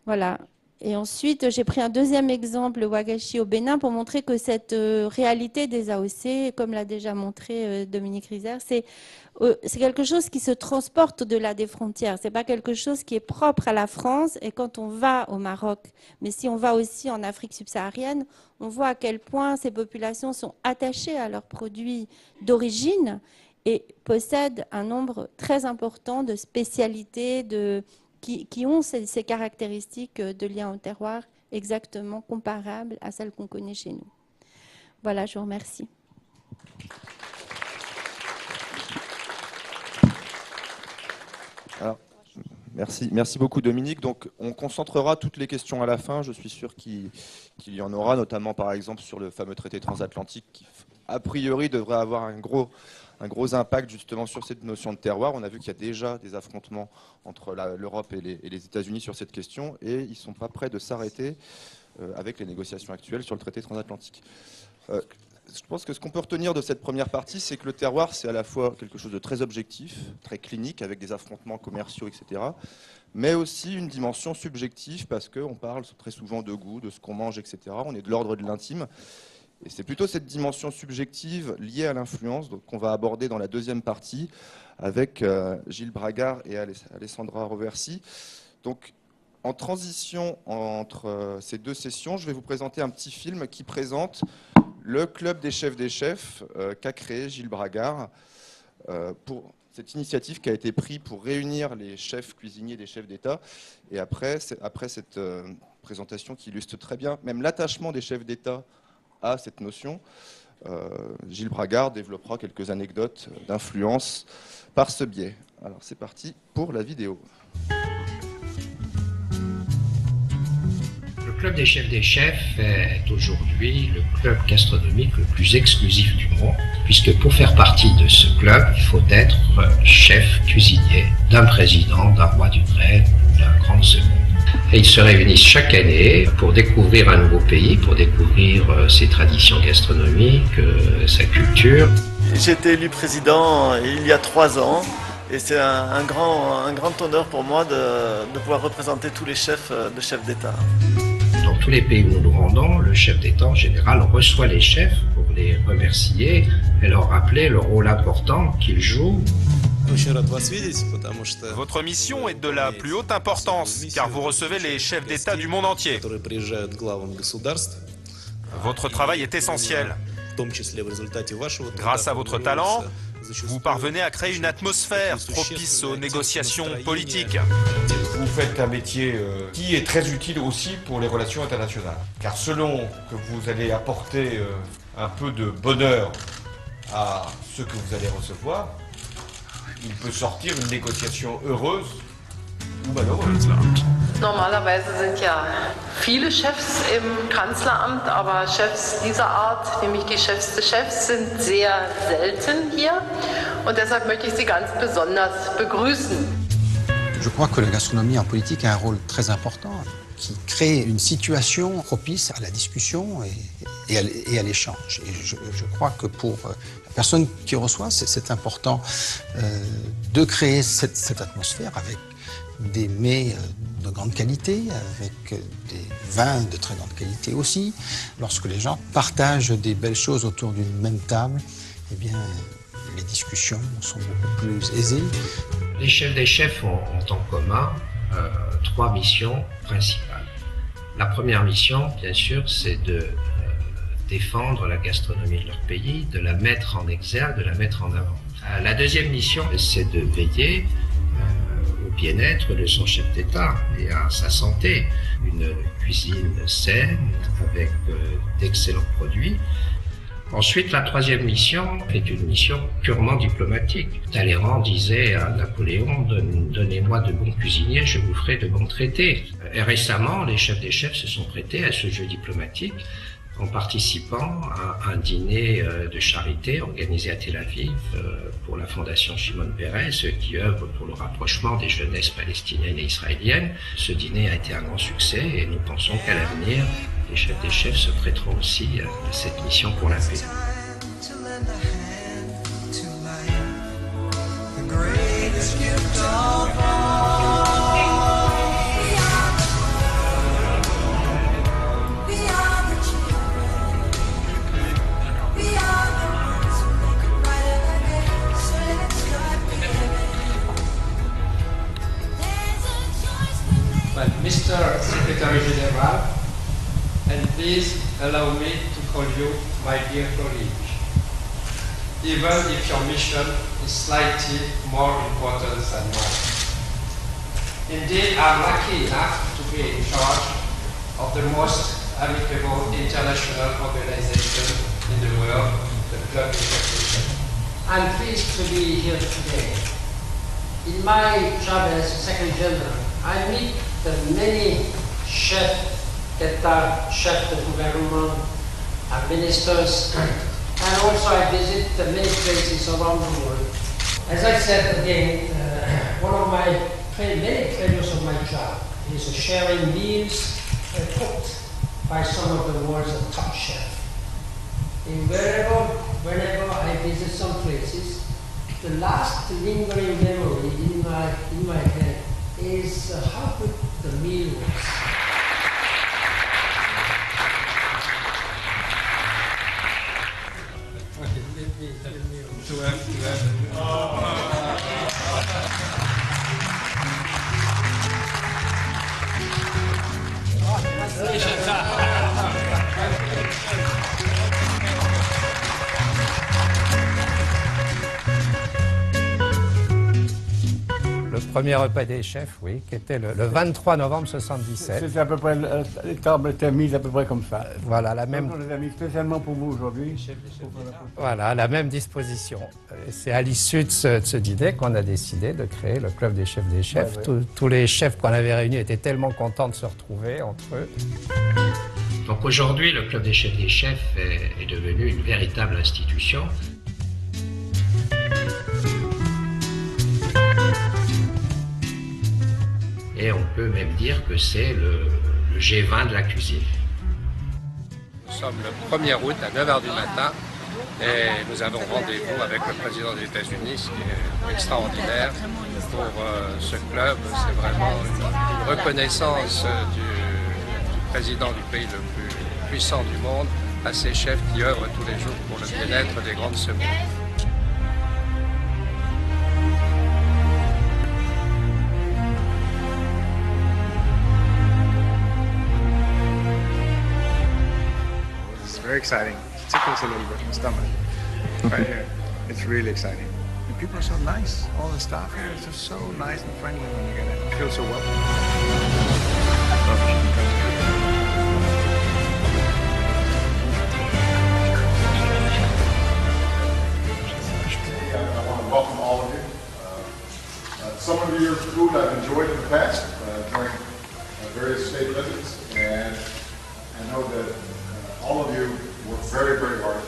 Voilà. Et ensuite, j'ai pris un deuxième exemple, le Wagashi au Bénin, pour montrer que cette réalité des AOC, comme l'a déjà montré Dominique Rizer, c'est quelque chose qui se transporte au-delà des frontières. Ce n'est pas quelque chose qui est propre à la France. Et quand on va au Maroc, mais si on va aussi en Afrique subsaharienne, on voit à quel point ces populations sont attachées à leurs produits d'origine et possèdent un nombre très important de spécialités, qui ont ces caractéristiques de lien au terroir exactement comparables à celles qu'on connaît chez nous. Voilà, je vous remercie. Alors, merci beaucoup Dominique. Donc, on concentrera toutes les questions à la fin. Je suis sûr qu'il y en aura, notamment par exemple sur le fameux traité transatlantique qui, a priori, devrait avoir un gros impact justement sur cette notion de terroir. On a vu qu'il y a déjà des affrontements entre l'Europe et les États-Unis sur cette question et ils ne sont pas prêts de s'arrêter avec les négociations actuelles sur le traité transatlantique. Je pense que ce qu'on peut retenir de cette première partie, c'est que le terroir, c'est à la fois quelque chose de très objectif, très clinique, avec des affrontements commerciaux, etc., mais aussi une dimension subjective, parce qu'on parle très souvent de goût, de ce qu'on mange, etc. On est de l'ordre de l'intime. Et c'est plutôt cette dimension subjective liée à l'influence qu'on va aborder dans la deuxième partie avec Gilles Bragard et Alessandra Roversi. Donc, en transition entre ces deux sessions, je vais vous présenter un petit film qui présente le Club des chefs qu'a créé Gilles Bragard pour cette initiative qui a été prise pour réunir les chefs cuisiniers des chefs d'État. Et après cette présentation qui illustre très bien même l'attachement des chefs d'État à cette notion, Gilles Bragard développera quelques anecdotes d'influence par ce biais. Alors c'est parti pour la vidéo. Le Club des chefs est aujourd'hui le club gastronomique le plus exclusif du monde, puisque pour faire partie de ce club, il faut être chef cuisinier d'un président, d'un roi d'une reine ou d'un grand second. Et ils se réunissent chaque année pour découvrir un nouveau pays, pour découvrir ses traditions gastronomiques, sa culture. J'ai été élu président il y a 3 ans et c'est un grand honneur pour moi de pouvoir représenter tous les chefs d'État. Dans tous les pays où nous nous rendons, le chef d'État en général reçoit les chefs pour les remercier et leur rappeler le rôle important qu'ils jouent. Votre mission est de la plus haute importance, car vous recevez les chefs d'État du monde entier. Votre travail est essentiel. Grâce à votre talent, vous parvenez à créer une atmosphère propice aux négociations politiques. Vous faites un métier qui est très utile aussi pour les relations internationales. Car selon que vous allez apporter un peu de bonheur à ceux que vous allez recevoir, il peut sortir une négociation heureuse ou malheureuse. Normalerweise sind ja viele Chefs im Kanzleramt, aber Chefs dieser Art, nämlich die Chefs des Chefs, sind sehr selten hier. Und deshalb möchte ich Sie ganz besonders begrüßen. Je crois que la gastronomie en politique a un rôle très important, qui crée une situation propice à la discussion et à l'échange. Et je crois que pour la personne qui reçoit, c'est important de créer cette atmosphère avec des mets de grande qualité, avec des vins de très grande qualité aussi. Lorsque les gens partagent des belles choses autour d'une même table, eh bien, les discussions sont beaucoup plus aisées. Les chefs des chefs ont en commun 3 missions principales. La première mission, bien sûr, c'est de défendre la gastronomie de leur pays, de la mettre en exergue, de la mettre en avant. La deuxième mission, c'est de veiller au bien-être de son chef d'État et à sa santé. Une cuisine saine, avec d'excellents produits. Ensuite, la troisième mission est une mission purement diplomatique. Talleyrand disait à Napoléon, donnez-moi de bons cuisiniers, je vous ferai de bons traités. Et récemment, les chefs des chefs se sont prêtés à ce jeu diplomatique en participant à un dîner de charité organisé à Tel Aviv pour la Fondation Shimon Peres, qui œuvre pour le rapprochement des jeunesses palestiniennes et israéliennes. Ce dîner a été un grand succès et nous pensons qu'à l'avenir, les chefs des chefs se prêteront aussi à cette mission pour la paix. Mr. Secretary General, and please allow me to call you my dear colleague, even if your mission is slightly more important than mine. Indeed, I'm lucky enough to be in charge of the most amicable international organization in the world, the Club des Chefs des Chefs. I'm pleased to be here today. In my job as Secretary General, I meet the many chefs that are chefs of gouvernement, ministers, and also I visit many places around the world. As I said again, one of my many pleasures of my job is sharing meals cooked by some of the world's top chefs. And whenever I visit some places, the last lingering memory in my head is how good the meal was. Okay, let me to Le premier repas des chefs, oui, qui était le 23 novembre 77. C'est à peu près, les tables étaient mises à peu près comme ça. Voilà, la même. On les a mis spécialement pour vous aujourd'hui. Voilà, la même disposition. Et c'est à l'issue de ce dîner qu'on a décidé de créer le Club des chefs des chefs. Ouais, ouais. Tous les chefs qu'on avait réunis étaient tellement contents de se retrouver entre eux. Donc aujourd'hui, le Club des chefs est devenu une véritable institution. Et on peut même dire que c'est le G20 de la cuisine. Nous sommes le 1er août à 9h du matin et nous avons rendez-vous avec le président des États-Unis, ce qui est extraordinaire pour ce club. C'est vraiment une reconnaissance du président du pays le plus puissant du monde à ces chefs qui œuvrent tous les jours pour le bien-être des grandes semoirs. Very exciting. It tickles a little bit in the stomach. Right here. It's really exciting. And people are so nice. All the staff here is just so nice and friendly when you get in. You feel so welcome. I want to welcome all of you. Some of your food I've enjoyed in the past during various state visits, and I know that all of you work very, very hard,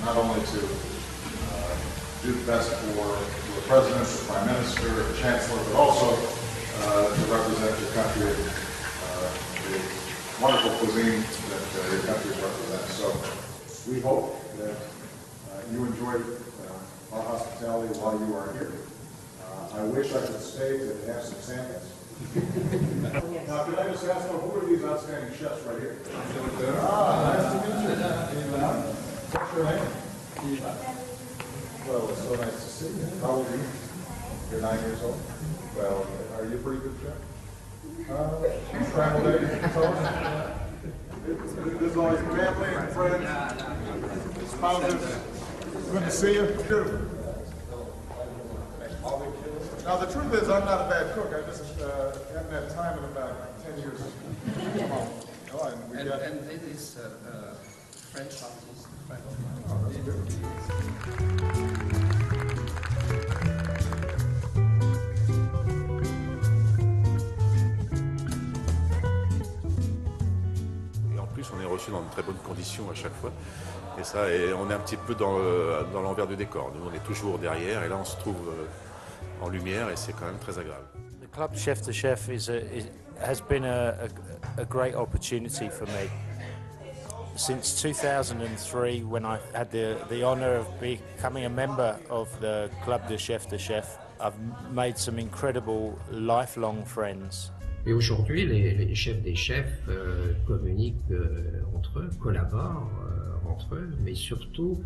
not only to do the best for the President, the Prime Minister, the Chancellor, but also to represent your country, the wonderful cuisine that your country represents. So we hope that you enjoyed our hospitality while you are here. I wish I could stay to have some samples. Now, can I just ask, who are these outstanding chefs right here? Nice to meet you. What's your name? Well, it's so nice to see you. How old are you? You're 9 years old? Well, are you a pretty good chef? Scrambled eggs and toast? This is always family and friends, spouses. Good to see you. Beautiful. Now, the truth is, I'm not a bad cook. I just haven't had time in about 10 years. And it is French artist. Oh, that's good. Et en plus, on est reçu reçus dans de très bonnes conditions à chaque fois. Et ça, et on est un petit peu dans l'envers du décor. Nous, on est toujours derrière, et là, on se trouve en lumière, et c'est quand même très agréable. The club Chef to Chef has been a great opportunity for me. Since 2003, when I had the honour of becoming a member of the club de Chef to Chef, I've made some incredible lifelong friends. Et aujourd'hui, les chefs des chefs communiquent entre eux, collaborent entre eux, mais surtout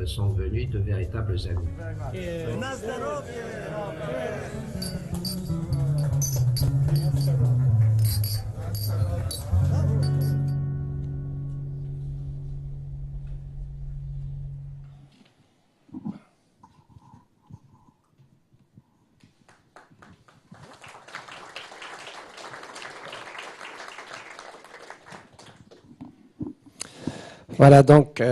sont devenus de véritables amis. Voilà, donc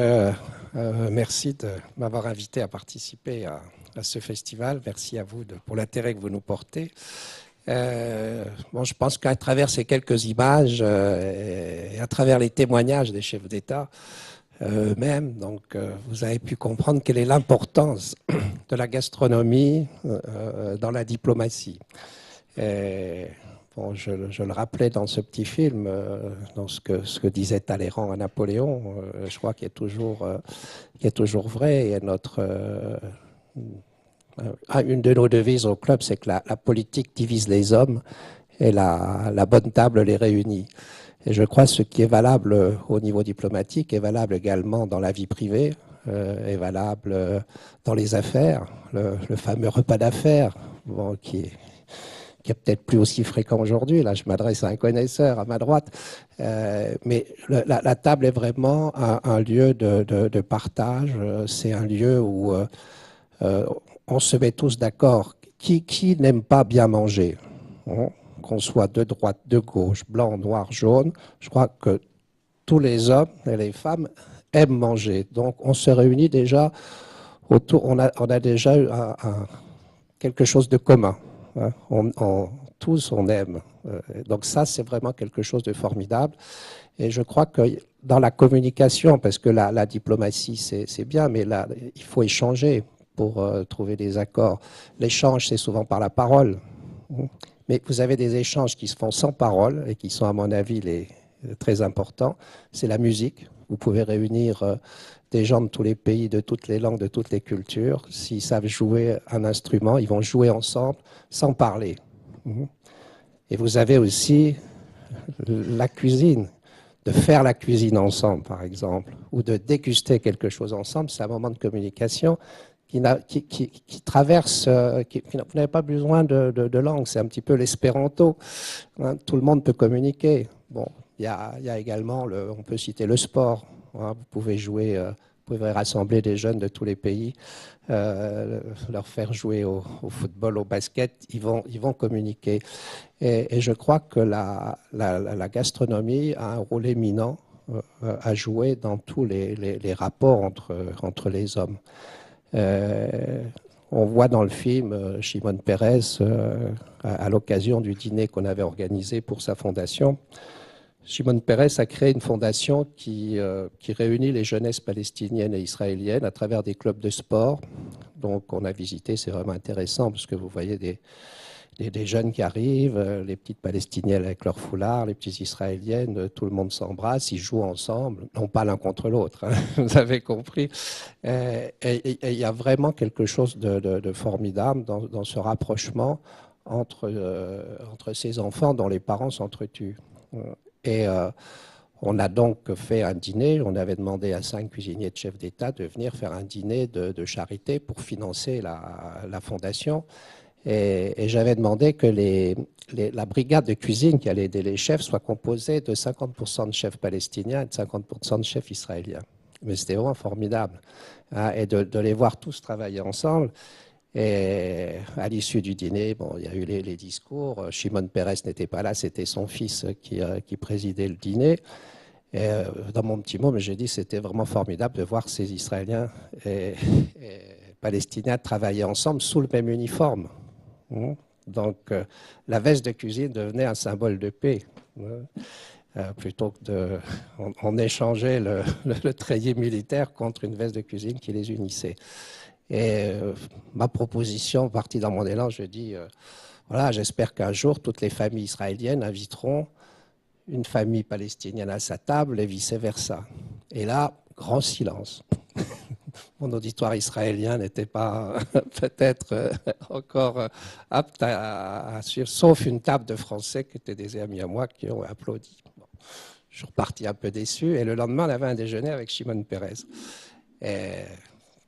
merci de m'avoir invité à participer à ce festival. Merci à vous pour l'intérêt que vous nous portez. Bon, je pense qu'à travers ces quelques images et à travers les témoignages des chefs d'État eux-mêmes, donc vous avez pu comprendre quelle est l'importance de la gastronomie dans la diplomatie. Bon, je le rappelais dans ce petit film, dans ce que disait Talleyrand à Napoléon, je crois qu'il est toujours vrai. Et une de nos devises au club, c'est que la politique divise les hommes et la bonne table les réunit. Et je crois que ce qui est valable au niveau diplomatique est valable également dans la vie privée, est valable dans les affaires, le fameux repas d'affaires, bon, qui est peut-être plus aussi fréquent aujourd'hui. Là, je m'adresse à un connaisseur à ma droite. Mais la table est vraiment un lieu de partage. C'est un lieu où on se met tous d'accord. Qui n'aime pas bien manger, hein? Qu'on soit de droite, de gauche, blanc, noir, jaune, je crois que tous les hommes et les femmes aiment manger. Donc, on se réunit déjà autour, on a déjà eu quelque chose de commun. Hein? Tous, on aime. Donc ça, c'est vraiment quelque chose de formidable. Et je crois que dans la communication, parce que la diplomatie, c'est bien, mais là, il faut échanger pour trouver des accords. L'échange, c'est souvent par la parole. Mais vous avez des échanges qui se font sans parole et qui sont, à mon avis, très importants. C'est la musique. Vous pouvez réunir des gens de tous les pays, de toutes les langues, de toutes les cultures. S'ils savent jouer un instrument, ils vont jouer ensemble sans parler. Et vous avez aussi la cuisine, de faire la cuisine ensemble, par exemple, ou de déguster quelque chose ensemble. C'est un moment de communication qui traverse, vous n'avez pas besoin de langue, c'est un petit peu l'espéranto. Hein, tout le monde peut communiquer. Bon, il y a également, on peut citer le sport. Hein, vous pouvez jouer, vous pouvez rassembler des jeunes de tous les pays, leur faire jouer au football, au basket, ils vont communiquer. Et je crois que la gastronomie a un rôle éminent à jouer dans tous les rapports entre les hommes. On voit dans le film Shimon Peres, à l'occasion du dîner qu'on avait organisé pour sa fondation. Shimon Peres a créé une fondation qui réunit les jeunesses palestiniennes et israéliennes à travers des clubs de sport. Donc on a visité, c'est vraiment intéressant parce que vous voyez des jeunes qui arrivent, les petites palestiniennes avec leur foulard, les petites israéliennes, tout le monde s'embrasse, ils jouent ensemble, non pas l'un contre l'autre, hein, vous avez compris. Et il y a vraiment quelque chose de formidable dans ce rapprochement entre ces enfants dont les parents s'entretuent. Et on a donc fait un dîner, on avait demandé à 5 cuisiniers de chefs d'État de venir faire un dîner de charité pour financer la fondation. Et j'avais demandé que la brigade de cuisine qui allait aider les chefs soit composée de 50% de chefs palestiniens et de 50% de chefs israéliens. Mais c'était vraiment formidable, hein, et de les voir tous travailler ensemble. Et à l'issue du dîner, bon, il y a eu les discours. Shimon Peres n'était pas là, c'était son fils qui présidait le dîner. Et dans mon petit mot, j'ai dit c'était vraiment formidable de voir ces Israéliens et Palestiniens travailler ensemble sous le même uniforme. Donc la veste de cuisine devenait un symbole de paix. plutôt que on échangeait le treillis militaire contre une veste de cuisine qui les unissait. Et ma proposition, partie dans mon élan, je dis, voilà, j'espère qu'un jour, toutes les familles israéliennes inviteront une famille palestinienne à sa table et vice-versa. Et là, grand silence. Mon auditoire israélien n'était pas peut-être encore apte à suivre, sauf une table de Français qui étaient des amis à moi qui ont applaudi. Bon, je suis reparti un peu déçu. Et le lendemain, on avait un déjeuner avec Shimon Peres. Et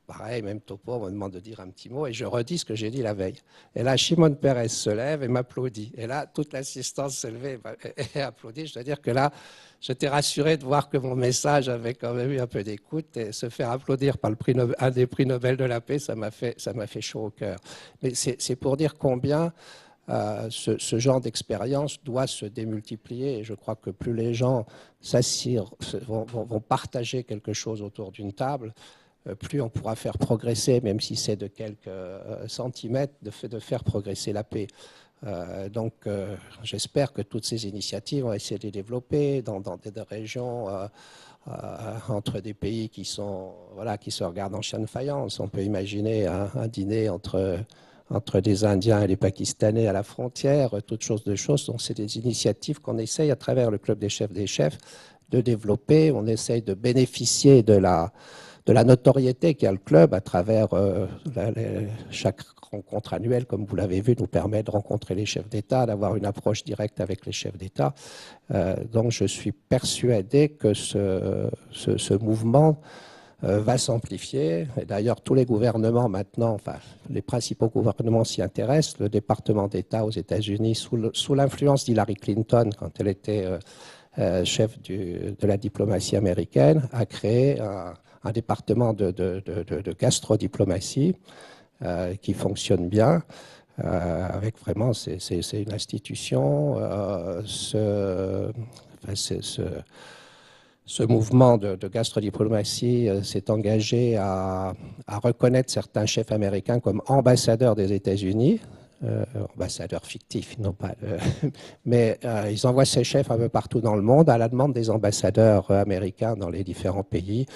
pareil, même topo, on me demande de dire un petit mot et je redis ce que j'ai dit la veille. Et là, Shimon Peres se lève et m'applaudit. Et là, toute l'assistance se levait et applaudit. Je dois dire que là, j'étais rassuré de voir que mon message avait quand même eu un peu d'écoute et se faire applaudir par un des prix Nobel de la paix, ça m'a fait chaud au cœur. Mais c'est pour dire combien ce genre d'expérience doit se démultiplier. Et je crois que plus les gens vont partager quelque chose autour d'une table, plus on pourra faire progresser, même si c'est de quelques centimètres, de faire progresser la paix. Donc, j'espère que toutes ces initiatives vont essayer de les développer dans des régions entre des pays qui se regardent en chien de faïence. On peut imaginer un dîner entre des Indiens et des Pakistanais à la frontière, toutes sortes de choses. Donc, c'est des initiatives qu'on essaye à travers le Club des chefs de développer. On essaye de bénéficier de la notoriété qu'a le club à travers chaque rencontre annuelle, comme vous l'avez vu, nous permet de rencontrer les chefs d'État, d'avoir une approche directe avec les chefs d'État. Donc je suis persuadé que ce mouvement va s'amplifier. Et d'ailleurs, tous les gouvernements maintenant, enfin les principaux gouvernements s'y intéressent. Le département d'État aux États-Unis, sous l'influence d'Hillary Clinton, quand elle était chef de la diplomatie américaine, a créé un département de gastrodiplomatie qui fonctionne bien, avec vraiment, c'est une institution. Ce mouvement de gastrodiplomatie s'est engagé à reconnaître certains chefs américains comme ambassadeurs des États-Unis. Ambassadeurs fictifs, non pas. Mais ils envoient ces chefs un peu partout dans le monde à la demande des ambassadeurs américains dans les différents pays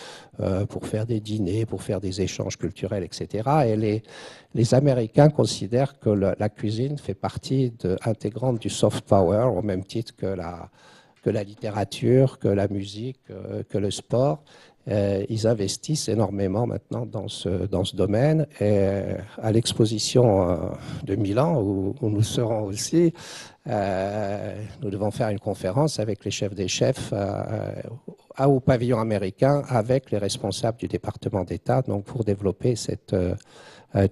pour faire des dîners, pour faire des échanges culturels, etc. Et les Américains considèrent que la cuisine fait partie intégrante du soft power, au même titre que la littérature, que la musique, que le sport. Ils investissent énormément maintenant dans ce domaine. Et à l'exposition de Milan, où nous serons aussi, nous devons faire une conférence avec les chefs des chefs au pavillon américain avec les responsables du département d'État, donc pour développer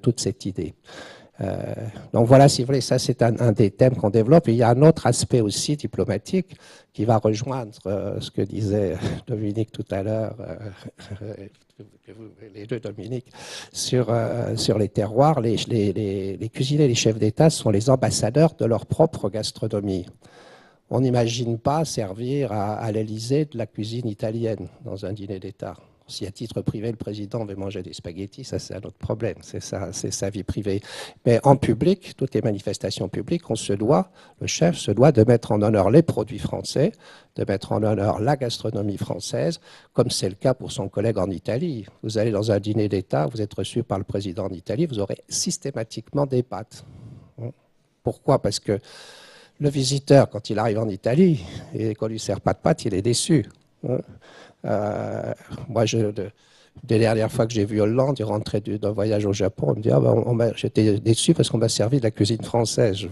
toute cette idée. Donc voilà, si vous voulez, ça c'est un des thèmes qu'on développe. Et il y a un autre aspect aussi diplomatique qui va rejoindre ce que disait Dominique tout à l'heure, les deux Dominique, sur les terroirs. Les cuisiniers et les chefs d'État sont les ambassadeurs de leur propre gastronomie. On n'imagine pas servir à l'Élysée de la cuisine italienne dans un dîner d'État. Si à titre privé, le président veut manger des spaghettis, ça c'est un autre problème, c'est sa vie privée. Mais en public, toutes les manifestations publiques, le chef se doit de mettre en honneur les produits français, de mettre en honneur la gastronomie française, comme c'est le cas pour son collègue en Italie. Vous allez dans un dîner d'État, vous êtes reçu par le président d'Italie, vous aurez systématiquement des pâtes. Pourquoi ? Parce que le visiteur, quand il arrive en Italie et qu'on ne lui sert pas de pâtes, il est déçu. Moi, des dernières fois que j'ai vu Hollande, il rentrait d'un voyage au Japon, on me dit j'étais déçu parce qu'on m'a servi de la cuisine française.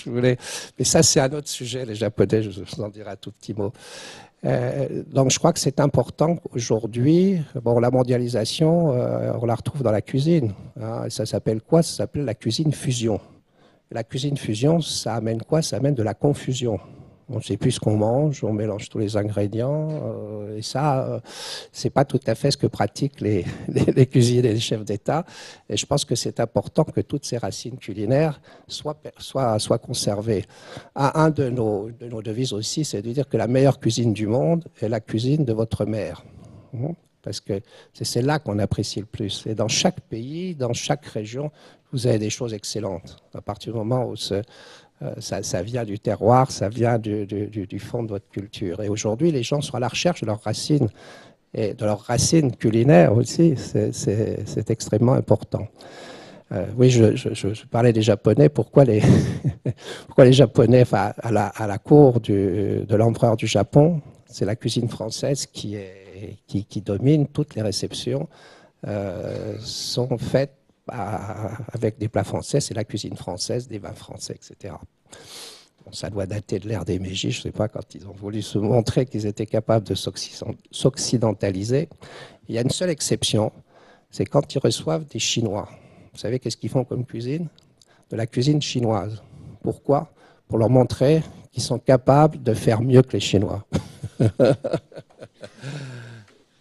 Mais ça, c'est un autre sujet, les Japonais, je vous en dirai un tout petit mot. Donc, je crois que c'est important aujourd'hui. Bon, la mondialisation, on la retrouve dans la cuisine. Hein, ça s'appelle quoi ? Ça s'appelle la cuisine fusion. La cuisine fusion, ça amène quoi ? Ça amène de la confusion. On ne sait plus ce qu'on mange, on mélange tous les ingrédients, et ça, c'est pas tout à fait ce que pratiquent les cuisiniers et les chefs d'État. Et je pense que c'est important que toutes ces racines culinaires soient conservées. Un de nos devises aussi, c'est de dire que la meilleure cuisine du monde est la cuisine de votre mère. parce que c'est là qu'on apprécie le plus. Et dans chaque pays, dans chaque région, vous avez des choses excellentes. À partir du moment où ça vient du terroir, ça vient du fond de votre culture. Et aujourd'hui, les gens sont à la recherche de leurs racines, et de leurs racines culinaires aussi. C'est extrêmement important. Oui, je parlais des Japonais. Pourquoi les Japonais, enfin, à la cour de l'empereur du Japon, c'est la cuisine française qui domine. Toutes les réceptions sont faites avec des plats français. C'est la cuisine française, des vins français, etc. Bon, ça doit dater de l'ère des Meiji, je ne sais pas, quand ils ont voulu se montrer qu'ils étaient capables de s'occidentaliser. Il y a une seule exception, c'est quand ils reçoivent des Chinois. Vous savez qu'est-ce qu'ils font comme cuisine? De la cuisine chinoise. Pourquoi? Pour leur montrer qu'ils sont capables de faire mieux que les Chinois.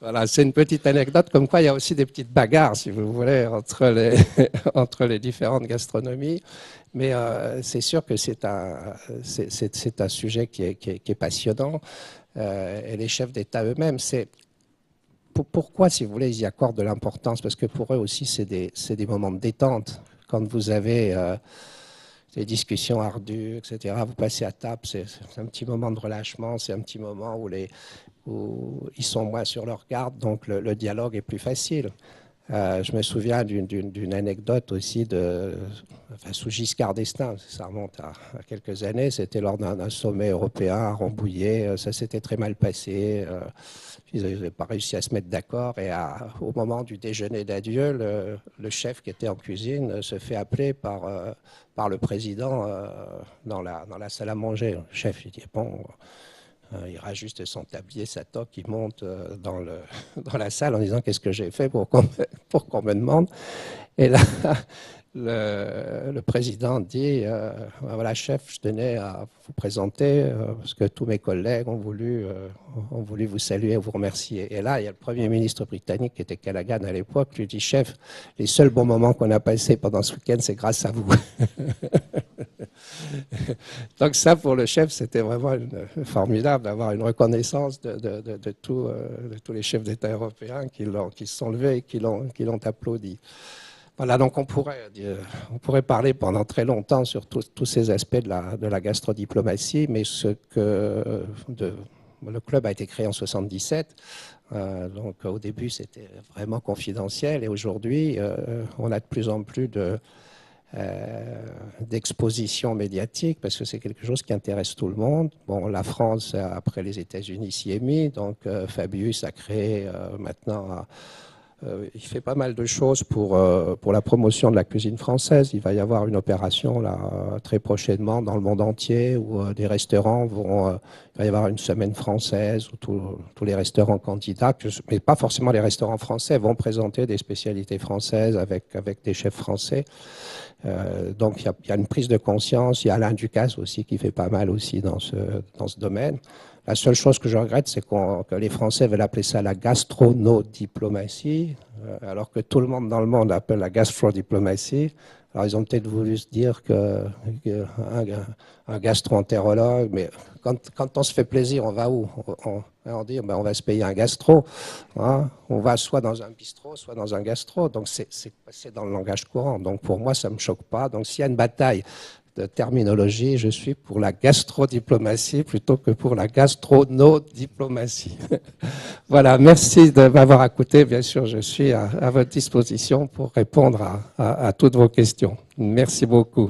Voilà, c'est une petite anecdote, comme quoi il y a aussi des petites bagarres, si vous voulez, entre les différentes gastronomies. Mais c'est sûr que c'est un sujet qui est passionnant. Et les chefs d'État eux-mêmes, pourquoi, si vous voulez, ils y accordent de l'importance? Parce que pour eux aussi, c'est des moments de détente. Quand vous avez des discussions ardues, etc., vous passez à table, c'est un petit moment de relâchement, c'est un petit moment où ils sont moins sur leur garde, donc le dialogue est plus facile. Je me souviens d'une anecdote aussi sous Giscard d'Estaing, ça remonte à quelques années, c'était lors d'un sommet européen à Rambouillet, ça s'était très mal passé, ils n'avaient pas réussi à se mettre d'accord, et au moment du déjeuner d'adieu, le chef qui était en cuisine se fait appeler par le président dans la salle à manger. Le chef, il dit « bon ». Il rajuste son tablier, sa toque, il monte dans la salle en disant « qu'est-ce que j'ai fait pour qu'on me demande ?» Et là, le président dit « voilà, chef, je tenais à vous présenter parce que tous mes collègues ont voulu vous saluer et vous remercier. » Et là, il y a le Premier ministre britannique qui était Callaghan à l'époque, lui dit « chef, les seuls bons moments qu'on a passés pendant ce week-end, c'est grâce à vous. » Donc ça, pour le chef, c'était vraiment formidable d'avoir une reconnaissance de tous les chefs d'État européens qui se sont levés et qui l'ont applaudi. Voilà, donc on pourrait parler pendant très longtemps sur tous ces aspects de la gastrodiplomatie, mais le club a été créé en 1977, donc au début c'était vraiment confidentiel, et aujourd'hui on a de plus en plus d'exposition médiatique, parce que c'est quelque chose qui intéresse tout le monde. Bon, la France, après les États-Unis, s'y est mis, donc Fabius a créé maintenant... il fait pas mal de choses pour la promotion de la cuisine française. Il va y avoir une opération là, très prochainement dans le monde entier où des restaurants il va y avoir une semaine française où tous les restaurants candidats, mais pas forcément les restaurants français, vont présenter des spécialités françaises avec des chefs français. Donc il y a une prise de conscience. Il y a Alain Ducasse aussi qui fait pas mal aussi dans ce domaine. La seule chose que je regrette, c'est que les Français veulent appeler ça la gastronodiplomatie, alors que tout le monde dans le monde appelle la gastrodiplomatie. Alors ils ont peut-être voulu se dire qu'un gastro-entérologue, mais quand on se fait plaisir, on va où? On dit on va se payer un gastro. Hein, on va soit dans un bistrot, soit dans un gastro. Donc c'est dans le langage courant. Donc pour moi, ça ne me choque pas. Donc s'il y a une bataille de terminologie, je suis pour la gastrodiplomatie plutôt que pour la gastronodiplomatie. Voilà, merci de m'avoir écouté. Bien sûr, je suis à votre disposition pour répondre à toutes vos questions. Merci beaucoup.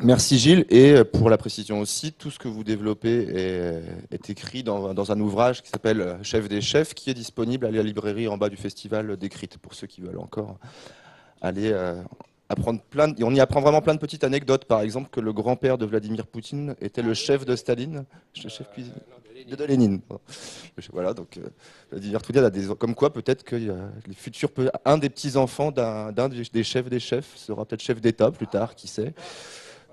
Merci Gilles, et pour la précision aussi, tout ce que vous développez est écrit dans un ouvrage qui s'appelle Chef des chefs, qui est disponible à la librairie en bas du festival d'Écrite, pour ceux qui veulent encore aller apprendre on y apprend vraiment plein de petites anecdotes, par exemple que le grand-père de Vladimir Poutine était le chef de Staline, le chef cuisinier de Lénine. Voilà, donc Vladimir Poutine a comme quoi peut-être que les futurs, un des petits-enfants d'un des chefs sera peut-être chef d'État plus tard, qui sait.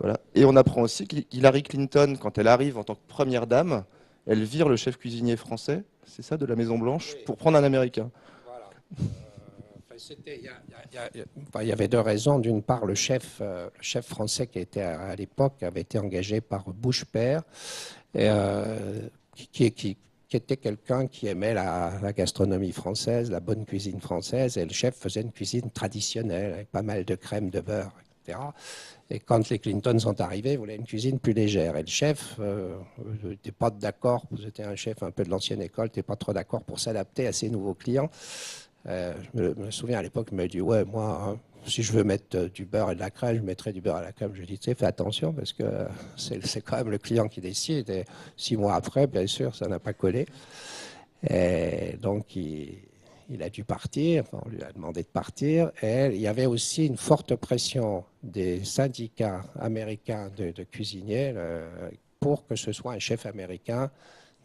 Voilà. Et on apprend aussi qu'Hillary Clinton, quand elle arrive en tant que première dame, elle vire le chef cuisinier français, c'est ça, de la Maison Blanche, pour prendre un Américain. Voilà. Il y avait deux raisons. D'une part, le chef français qui était à l'époque avait été engagé par Bush père, qui était quelqu'un qui aimait la gastronomie française, la bonne cuisine française, et le chef faisait une cuisine traditionnelle avec pas mal de crème, de beurre, etc. Et quand les Clinton sont arrivés, ils voulaient une cuisine plus légère. Et le chef n'était pas d'accord, vous étiez un chef un peu de l'ancienne école, n'était pas trop d'accord pour s'adapter à ces nouveaux clients. Je me souviens à l'époque, il m'a dit, ouais, moi, hein, si je veux mettre du beurre et de la crème, je mettrai du beurre et de la crème. Je lui ai dit, tu sais, fais attention parce que c'est quand même le client qui décide. Et 6 mois après, bien sûr, ça n'a pas collé. Et donc, il a dû partir. Enfin, on lui a demandé de partir. Et il y avait aussi une forte pression des syndicats américains de cuisiniers pour que ce soit un chef américain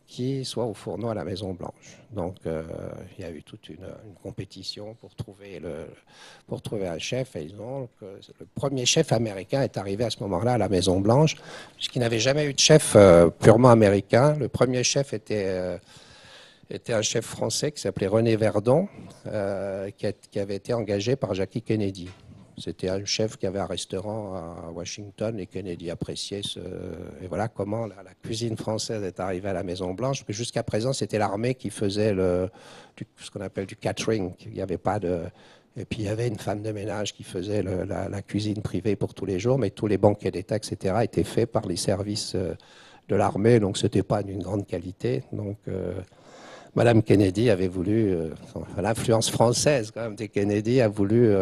qui soit au fourneau à la Maison-Blanche. Donc, il y a eu toute une compétition pour trouver un chef. Et le premier chef américain est arrivé à ce moment-là à la Maison-Blanche, puisqu'il n'avait jamais eu de chef purement américain. Le premier chef était un chef français qui s'appelait René Verdon, qui avait été engagé par Jackie Kennedy. C'était un chef qui avait un restaurant à Washington et Kennedy appréciait et voilà comment la cuisine française est arrivée à la Maison-Blanche. Parce que jusqu'à présent, c'était l'armée qui faisait ce qu'on appelle du catering. Il n'y avait pas de... Et puis il y avait une femme de ménage qui faisait la cuisine privée pour tous les jours, mais tous les banquets d'État, etc., étaient faits par les services de l'armée, donc ce n'était pas d'une grande qualité. Donc... Madame Kennedy avait voulu, l'influence française quand même des Kennedy a voulu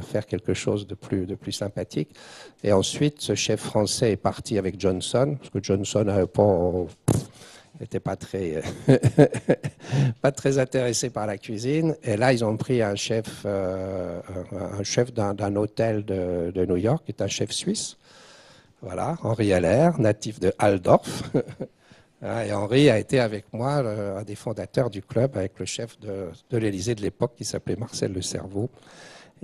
faire quelque chose de plus sympathique. Et ensuite, ce chef français est parti avec Johnson, parce que Johnson n'était pas très intéressé par la cuisine. Et là, ils ont pris un chef d'un hôtel de New York, qui est un chef suisse. Voilà, Henri Allaire, natif de Altdorf. Et Henri a été avec moi un des fondateurs du club, avec le chef de l'Élysée de l'époque qui s'appelait Marcel Le Cerveau.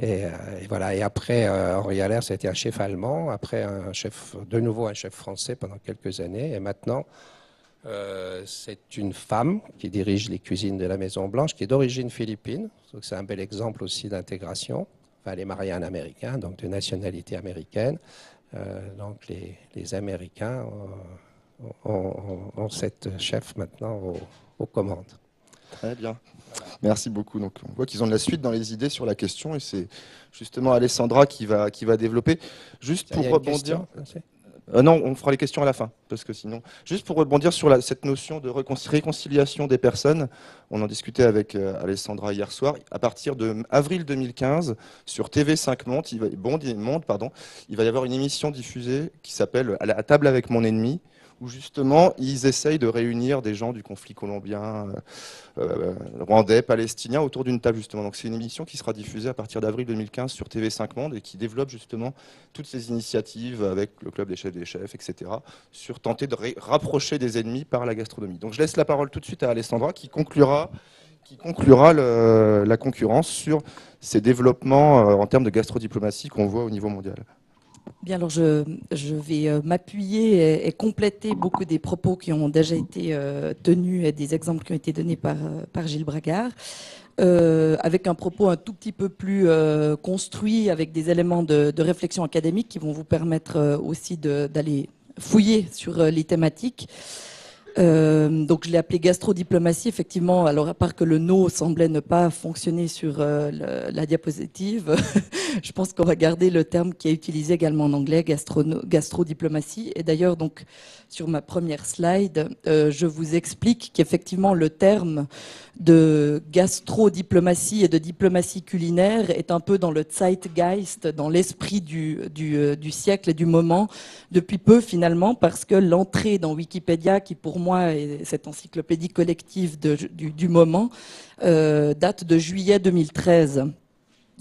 Et voilà. Et après, Henri Allaire, c'était un chef allemand. Après, de nouveau un chef français pendant quelques années. Et maintenant, c'est une femme qui dirige les cuisines de la Maison-Blanche, qui est d'origine philippine. Donc c'est un bel exemple aussi d'intégration. Enfin, elle est mariée à un Américain, donc de nationalité américaine. Donc les Américains... ont cette chef maintenant aux commandes. Très bien. Merci beaucoup. Donc, on voit qu'ils ont de la suite dans les idées sur la question et c'est justement Alessandra qui va développer. Juste pour rebondir. Non, on fera les questions à la fin, parce que sinon... Juste pour rebondir sur cette notion de réconciliation des personnes, on en discutait avec Alessandra hier soir, à partir de avril 2015, sur TV5 Monde, il va y avoir une émission diffusée qui s'appelle « À table avec mon ennemi », où justement, ils essayent de réunir des gens du conflit colombien, rwandais, palestinien, autour d'une table, justement. Donc c'est une émission qui sera diffusée à partir d'avril 2015 sur TV5 Monde et qui développe justement toutes ces initiatives avec le Club des chefs, etc., sur tenter de rapprocher des ennemis par la gastronomie. Donc je laisse la parole tout de suite à Alessandra qui conclura la concurrence sur ces développements en termes de gastrodiplomatie qu'on voit au niveau mondial. Bien, alors je vais m'appuyer et compléter beaucoup des propos qui ont déjà été tenus et des exemples qui ont été donnés par Gilles Bragard, avec un propos un tout petit peu plus construit, avec des éléments de réflexion académique qui vont vous permettre aussi d'aller fouiller sur les thématiques. Donc je l'ai appelé gastrodiplomatie, effectivement. Alors à part que le no semblait ne pas fonctionner sur la diapositive, je pense qu'on va garder le terme qui est utilisé également en anglais, gastrodiplomatie. Et d'ailleurs, donc sur ma première slide, je vous explique qu'effectivement le terme de gastrodiplomatie et de diplomatie culinaire est un peu dans le zeitgeist, dans l'esprit du siècle et du moment, depuis peu finalement, parce que l'entrée dans Wikipédia, qui pour moi est cette encyclopédie collective du moment, date de juillet 2013.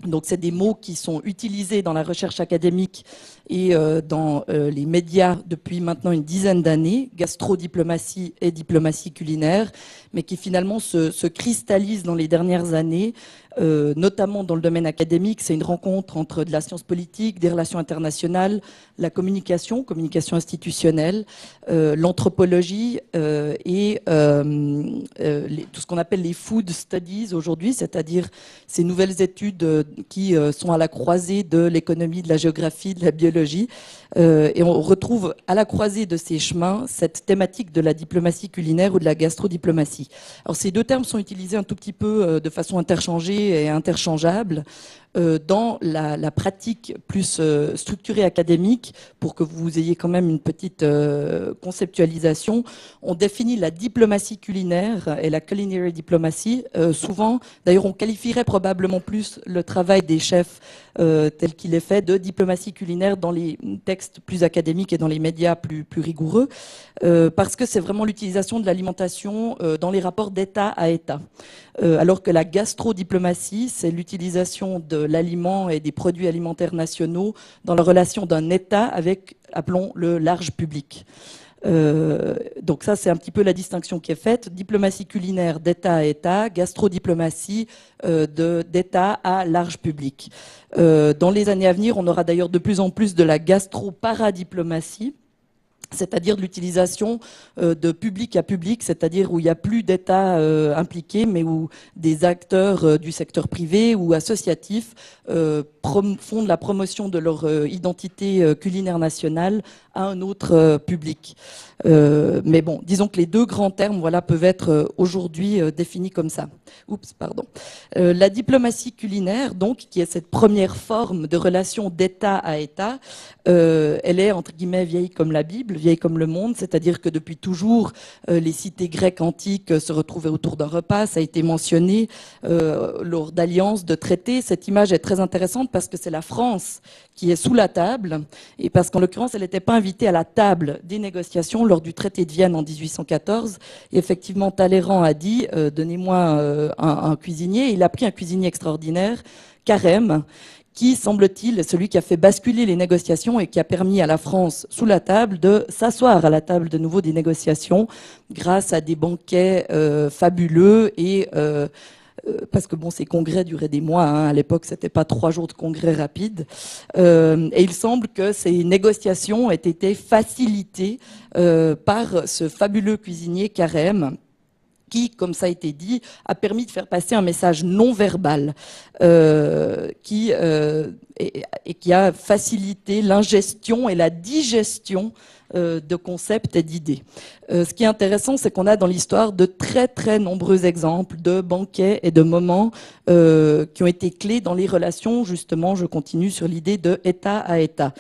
Donc c'est des mots qui sont utilisés dans la recherche académique et dans les médias depuis maintenant une dizaine d'années, gastrodiplomatie et diplomatie culinaire, mais qui finalement se cristallisent dans les dernières années notamment dans le domaine académique. C'est une rencontre entre de la science politique, des relations internationales, la communication institutionnelle, l'anthropologie et tout ce qu'on appelle les food studies aujourd'hui, c'est-à-dire ces nouvelles études qui sont à la croisée de l'économie, de la géographie, de la biologie. Et on retrouve à la croisée de ces chemins cette thématique de la diplomatie culinaire ou de la gastrodiplomatie. Alors ces deux termes sont utilisés un tout petit peu de façon interchangée et interchangeable. Dans la pratique plus structurée académique, pour que vous ayez quand même une petite conceptualisation, on définit la diplomatie culinaire et la culinary diplomacy. Souvent, d'ailleurs, on qualifierait probablement plus le travail des chefs tel qu'il est fait de diplomatie culinaire dans les textes plus académiques et dans les médias plus rigoureux, parce que c'est vraiment l'utilisation de l'alimentation dans les rapports d'État à État. Alors que la gastrodiplomatie, c'est l'utilisation de l'aliment et des produits alimentaires nationaux dans la relation d'un État avec, appelons, le large public. Donc ça, c'est un petit peu la distinction qui est faite. Diplomatie culinaire d'État à État, gastrodiplomatie d'État à large public. Dans les années à venir, on aura d'ailleurs de plus en plus de la gastro-paradiplomatie, c'est-à-dire de l'utilisation de public à public, c'est-à-dire où il n'y a plus d'État impliqué, mais où des acteurs du secteur privé ou associatif font de la promotion de leur identité culinaire nationale à un autre public. Mais bon, disons que les deux grands termes, voilà, peuvent être aujourd'hui définis comme ça. Oups, pardon. La diplomatie culinaire, donc, qui est cette première forme de relation d'État à État, elle est, entre guillemets, vieille comme la Bible, vieille comme le monde, c'est-à-dire que depuis toujours, les cités grecques antiques se retrouvaient autour d'un repas, ça a été mentionné lors d'alliances, de traités. Cette image est très intéressante parce que c'est la France qui est sous la table, et parce qu'en l'occurrence, elle n'était pas invitée à la table des négociations lors du traité de Vienne en 1814. Et effectivement, Talleyrand a dit donnez-moi un cuisinier. Il a pris un cuisinier extraordinaire, Carême, qui, semble-t-il, est celui qui a fait basculer les négociations et qui a permis à la France, sous la table, de s'asseoir à la table de nouveau des négociations grâce à des banquets fabuleux et parce que bon, ces congrès duraient des mois, hein. À l'époque, c'était pas 3 jours de congrès rapides. Et il semble que ces négociations aient été facilitées par ce fabuleux cuisinier Carême, qui, comme ça a été dit, a permis de faire passer un message non verbal qui a facilité l'ingestion et la digestion de concepts et d'idées. Ce qui est intéressant, c'est qu'on a dans l'histoire de très très nombreux exemples de banquets et de moments qui ont été clés dans les relations. Justement, je continue sur l'idée de État à État.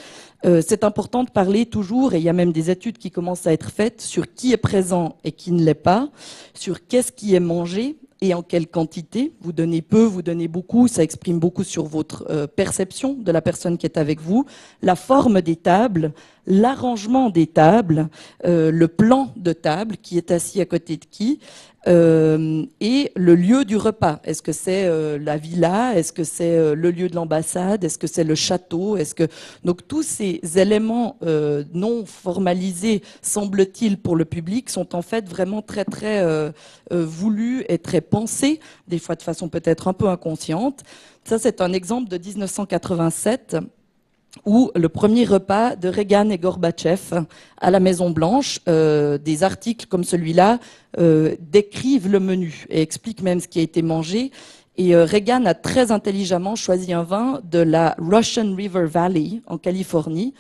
C'est important de parler toujours, et il y a même des études qui commencent à être faites sur qui est présent et qui ne l'est pas, sur qu'est-ce qui est mangé et en quelle quantité. Vous donnez peu, vous donnez beaucoup, ça exprime beaucoup sur votre perception de la personne qui est avec vous, la forme des tables, l'arrangement des tables, le plan de table, qui est assis à côté de qui, et le lieu du repas. Est-ce que c'est la villa? Est-ce que c'est le lieu de l'ambassade? Est-ce que c'est le château? Donc tous ces éléments non formalisés, semble-t-il, pour le public, sont en fait vraiment très très voulus et très pensés, des fois de façon peut-être un peu inconsciente. Ça, c'est un exemple de 1987. Où le premier repas de Reagan et Gorbatchev à la Maison-Blanche, des articles comme celui-là décrivent le menu et expliquent même ce qui a été mangé. Et Reagan a très intelligemment choisi un vin de la Russian River Valley en Californie.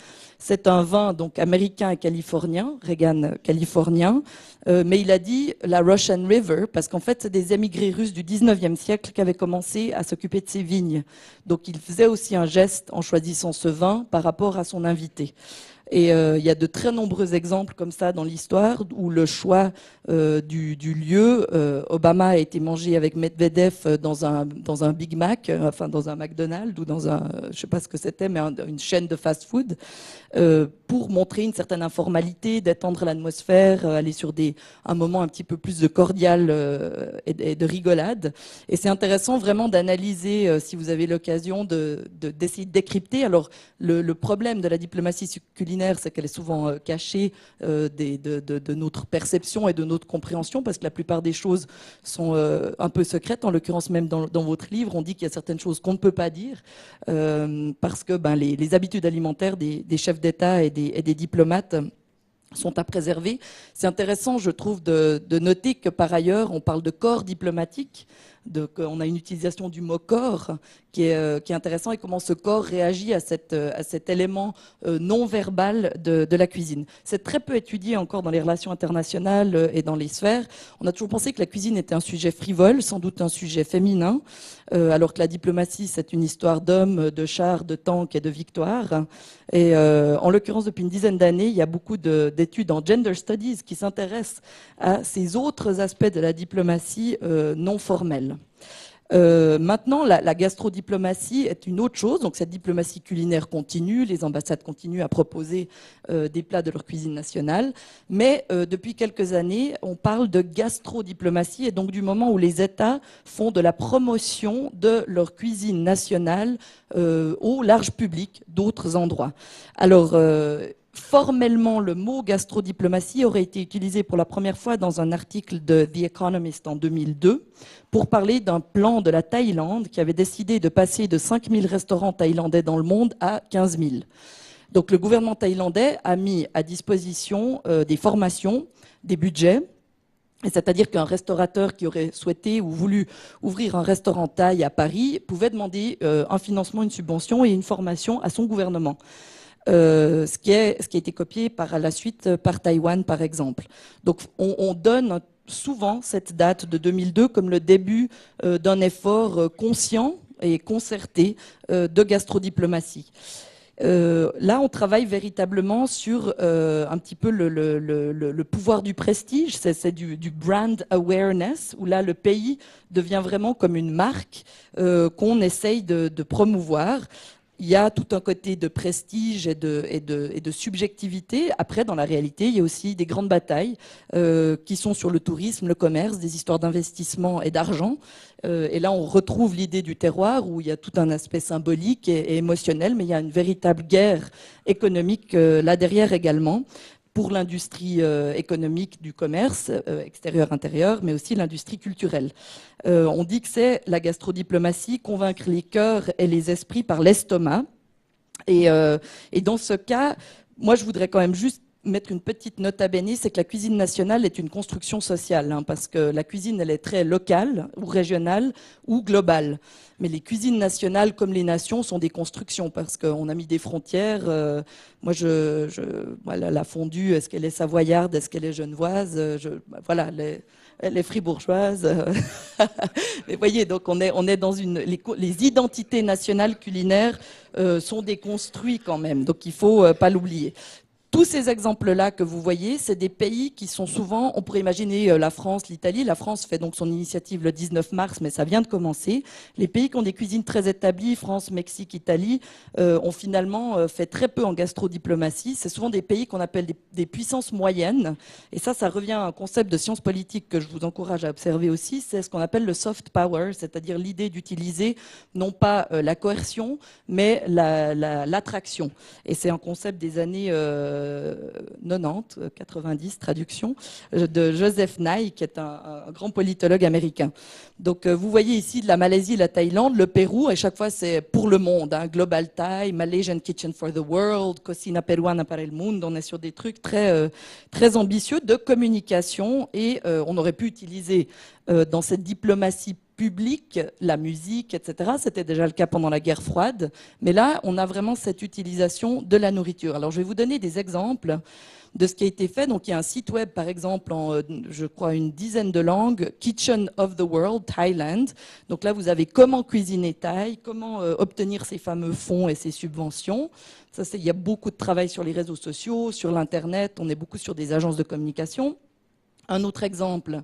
C'est un vin donc américain et californien, Reagan californien, mais il a dit la Russian River parce qu'en fait c'est des émigrés russes du 19e siècle qui avaient commencé à s'occuper de ces vignes. Donc il faisait aussi un geste en choisissant ce vin par rapport à son invité. Et il y a de très nombreux exemples comme ça dans l'histoire où le choix du lieu, Obama a été mangé avec Medvedev dans un Big Mac, enfin dans un McDonald's ou dans un, je sais pas ce que c'était, mais une chaîne de fast-food, pour montrer une certaine informalité, détendre l'atmosphère, aller sur un moment un petit peu plus de cordial et de rigolade. Et c'est intéressant vraiment d'analyser, si vous avez l'occasion, d'essayer de décrypter. Alors le problème de la diplomatie culinaire, culinaire, c'est qu'elle est souvent cachée de notre perception et de notre compréhension, parce que la plupart des choses sont un peu secrètes. En l'occurrence, même dans votre livre, on dit qu'il y a certaines choses qu'on ne peut pas dire, parce que les habitudes alimentaires des chefs d'État et des diplomates sont à préserver. C'est intéressant, je trouve, de noter que par ailleurs, on parle de corps diplomatique, qu'on a une utilisation du mot corps qui est intéressant, et comment ce corps réagit à cet élément non verbal de la cuisine. C'est très peu étudié encore dans les relations internationales et dans les sphères. On a toujours pensé que la cuisine était un sujet frivole, sans doute un sujet féminin, alors que la diplomatie, c'est une histoire d'hommes, de chars, de tanks et de victoires. Et en l'occurrence, depuis une dizaine d'années, il y a beaucoup d'études en gender studies qui s'intéressent à ces autres aspects de la diplomatie non formelle. Maintenant, la gastrodiplomatie est une autre chose. Donc, cette diplomatie culinaire continue, les ambassades continuent à proposer des plats de leur cuisine nationale. Mais depuis quelques années, on parle de gastrodiplomatie, et donc du moment où les États font de la promotion de leur cuisine nationale au large public d'autres endroits. Alors, formellement, le mot gastrodiplomatie aurait été utilisé pour la première fois dans un article de The Economist en 2002 pour parler d'un plan de la Thaïlande qui avait décidé de passer de 5000 restaurants thaïlandais dans le monde à 15 000. Donc le gouvernement thaïlandais a mis à disposition des formations, des budgets. C'est-à-dire qu'un restaurateur qui aurait souhaité ou voulu ouvrir un restaurant thaï à Paris pouvait demander un financement, une subvention et une formation à son gouvernement. Ce qui a été copié par la suite par Taïwan, par exemple. Donc on donne souvent cette date de 2002 comme le début d'un effort conscient et concerté de gastrodiplomatie. Là, on travaille véritablement sur un petit peu le pouvoir du prestige, c'est du brand awareness, où là, le pays devient vraiment comme une marque qu'on essaye de promouvoir. Il y a tout un côté de prestige et de subjectivité. Après, dans la réalité, il y a aussi des grandes batailles qui sont sur le tourisme, le commerce, des histoires d'investissement et d'argent. Et là, on retrouve l'idée du terroir où il y a tout un aspect symbolique et émotionnel, mais il y a une véritable guerre économique là derrière également, pour l'industrie économique du commerce extérieur-intérieur, mais aussi l'industrie culturelle. On dit que c'est la gastrodiplomatie, convaincre les cœurs et les esprits par l'estomac. Et dans ce cas, moi, je voudrais quand même juste mettre une petite nota bene, c'est que la cuisine nationale est une construction sociale, parce que la cuisine, elle est très locale, ou régionale, ou globale. Mais les cuisines nationales, comme les nations, sont des constructions, parce qu'on a mis des frontières. Moi, voilà, la fondue, est-ce qu'elle est savoyarde, est-ce qu'elle est genevoise, voilà, les fribourgeoises. Mais voyez, donc on est dans les identités nationales culinaires sont déconstruits quand même, donc il faut pas l'oublier. Tous ces exemples-là que vous voyez, c'est des pays qui sont souvent, on pourrait imaginer la France, l'Italie. La France fait donc son initiative le 19 mars, mais ça vient de commencer. Les pays qui ont des cuisines très établies, France, Mexique, Italie, ont finalement fait très peu en gastrodiplomatie. C'est souvent des pays qu'on appelle des puissances moyennes. Et ça revient à un concept de science politique que je vous encourage à observer aussi. C'est ce qu'on appelle le soft power, c'est-à-dire l'idée d'utiliser non pas la coercion, mais l'attraction. Et c'est un concept des années 90, 90, traduction, de Joseph Nye, qui est un grand politologue américain. Donc vous voyez ici de la Malaisie, la Thaïlande, le Pérou, et chaque fois c'est pour le monde, Global Thai, Malaysian Kitchen for the World, Cocina Peruana para el Mundo. On est sur des trucs très, très ambitieux de communication, et on aurait pu utiliser dans cette diplomatie public, la musique, etc. C'était déjà le cas pendant la guerre froide. Mais là, on a vraiment cette utilisation de la nourriture. Alors, je vais vous donner des exemples de ce qui a été fait. Donc, il y a un site web, par exemple, en, je crois, une dizaine de langues, Kitchen of the World, Thailand. Donc là, vous avez comment cuisiner thaï, comment obtenir ces fameux fonds et ces subventions. Ça, il y a beaucoup de travail sur les réseaux sociaux, sur l'Internet. On est beaucoup sur des agences de communication. Un autre exemple,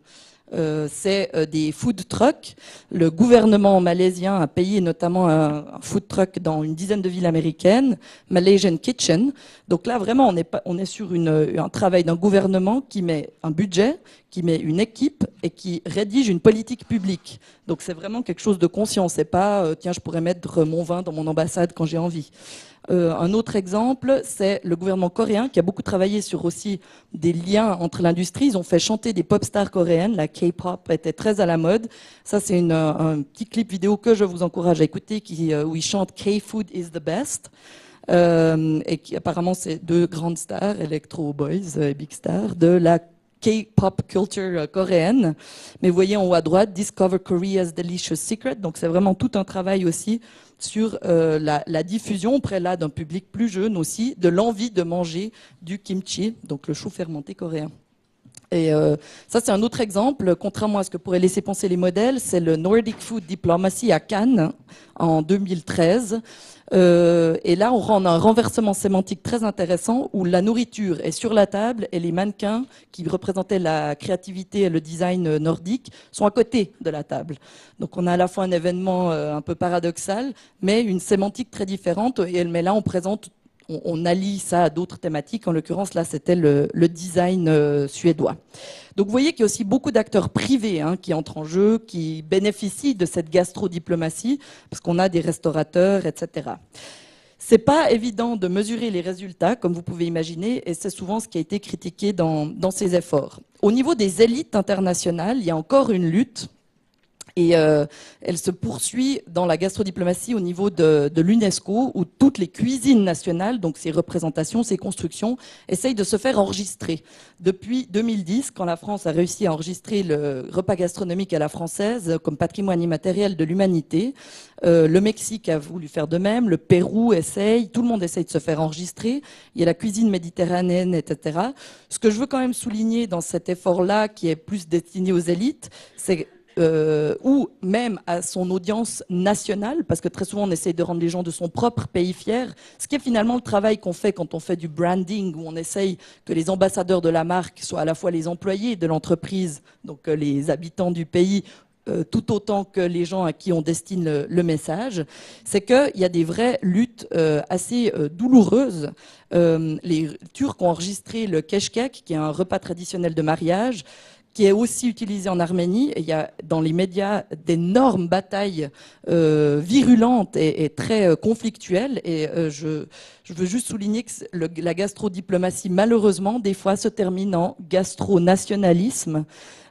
c'est des food trucks. Le gouvernement malaisien a payé notamment un food truck dans une dizaine de villes américaines, Malaysian Kitchen. Donc là, vraiment, on est sur un travail d'un gouvernement qui met un budget, qui met une équipe et qui rédige une politique publique. Donc c'est vraiment quelque chose de conscient. C'est pas tiens, je pourrais mettre mon vin dans mon ambassade quand j'ai envie. Un autre exemple, c'est le gouvernement coréen qui a beaucoup travaillé sur aussi des liens entre l'industrie. Ils ont fait chanter des pop stars coréennes. La K-pop était très à la mode. Ça, c'est un petit clip vidéo que je vous encourage à écouter où ils chantent K-Food is the best. Et qui apparemment, c'est deux grandes stars, Electro Boys et Big Star, de la K-pop culture coréenne. Mais vous voyez en haut à droite, Discover Korea's Delicious Secret. Donc c'est vraiment tout un travail aussi sur la diffusion auprès là d'un public plus jeune aussi, de l'envie de manger du kimchi, donc le chou fermenté coréen. Et ça, c'est un autre exemple, contrairement à ce que pourraient laisser penser les modèles, c'est le Nordic Food Diplomacy à Cannes en 2013. Et là, on rend un renversement sémantique très intéressant où la nourriture est sur la table et les mannequins qui représentaient la créativité et le design nordique sont à côté de la table. Donc on a à la fois un événement un peu paradoxal, mais une sémantique très différente. Mais là, on allie ça à d'autres thématiques. En l'occurrence, là, c'était le design suédois. Donc, vous voyez qu'il y a aussi beaucoup d'acteurs privés qui entrent en jeu, qui bénéficient de cette gastrodiplomatie, parce qu'on a des restaurateurs, etc. C'est pas évident de mesurer les résultats, comme vous pouvez imaginer, et c'est souvent ce qui a été critiqué dans ces efforts. Au niveau des élites internationales, il y a encore une lutte. Et elle se poursuit dans la gastrodiplomatie au niveau de l'UNESCO, où toutes les cuisines nationales, donc ces représentations, ces constructions, essayent de se faire enregistrer. Depuis 2010, quand la France a réussi à enregistrer le repas gastronomique à la française comme patrimoine immatériel de l'humanité, le Mexique a voulu faire de même, le Pérou essaye, tout le monde essaye de se faire enregistrer. Il y a la cuisine méditerranéenne, etc. Ce que je veux quand même souligner dans cet effort-là, qui est plus destiné aux élites, c'est ou même à son audience nationale, parce que très souvent on essaye de rendre les gens de son propre pays fiers, ce qui est finalement le travail qu'on fait quand on fait du branding, où on essaye que les ambassadeurs de la marque soient à la fois les employés de l'entreprise, donc les habitants du pays, tout autant que les gens à qui on destine le message, c'est qu'il y a des vraies luttes assez douloureuses. Les Turcs ont enregistré le keşkek, qui est un repas traditionnel de mariage, qui est aussi utilisé en Arménie. Et il y a dans les médias d'énormes batailles virulentes et très conflictuelles. Et je veux juste souligner que la gastrodiplomatie, malheureusement, des fois se termine en gastronationalisme,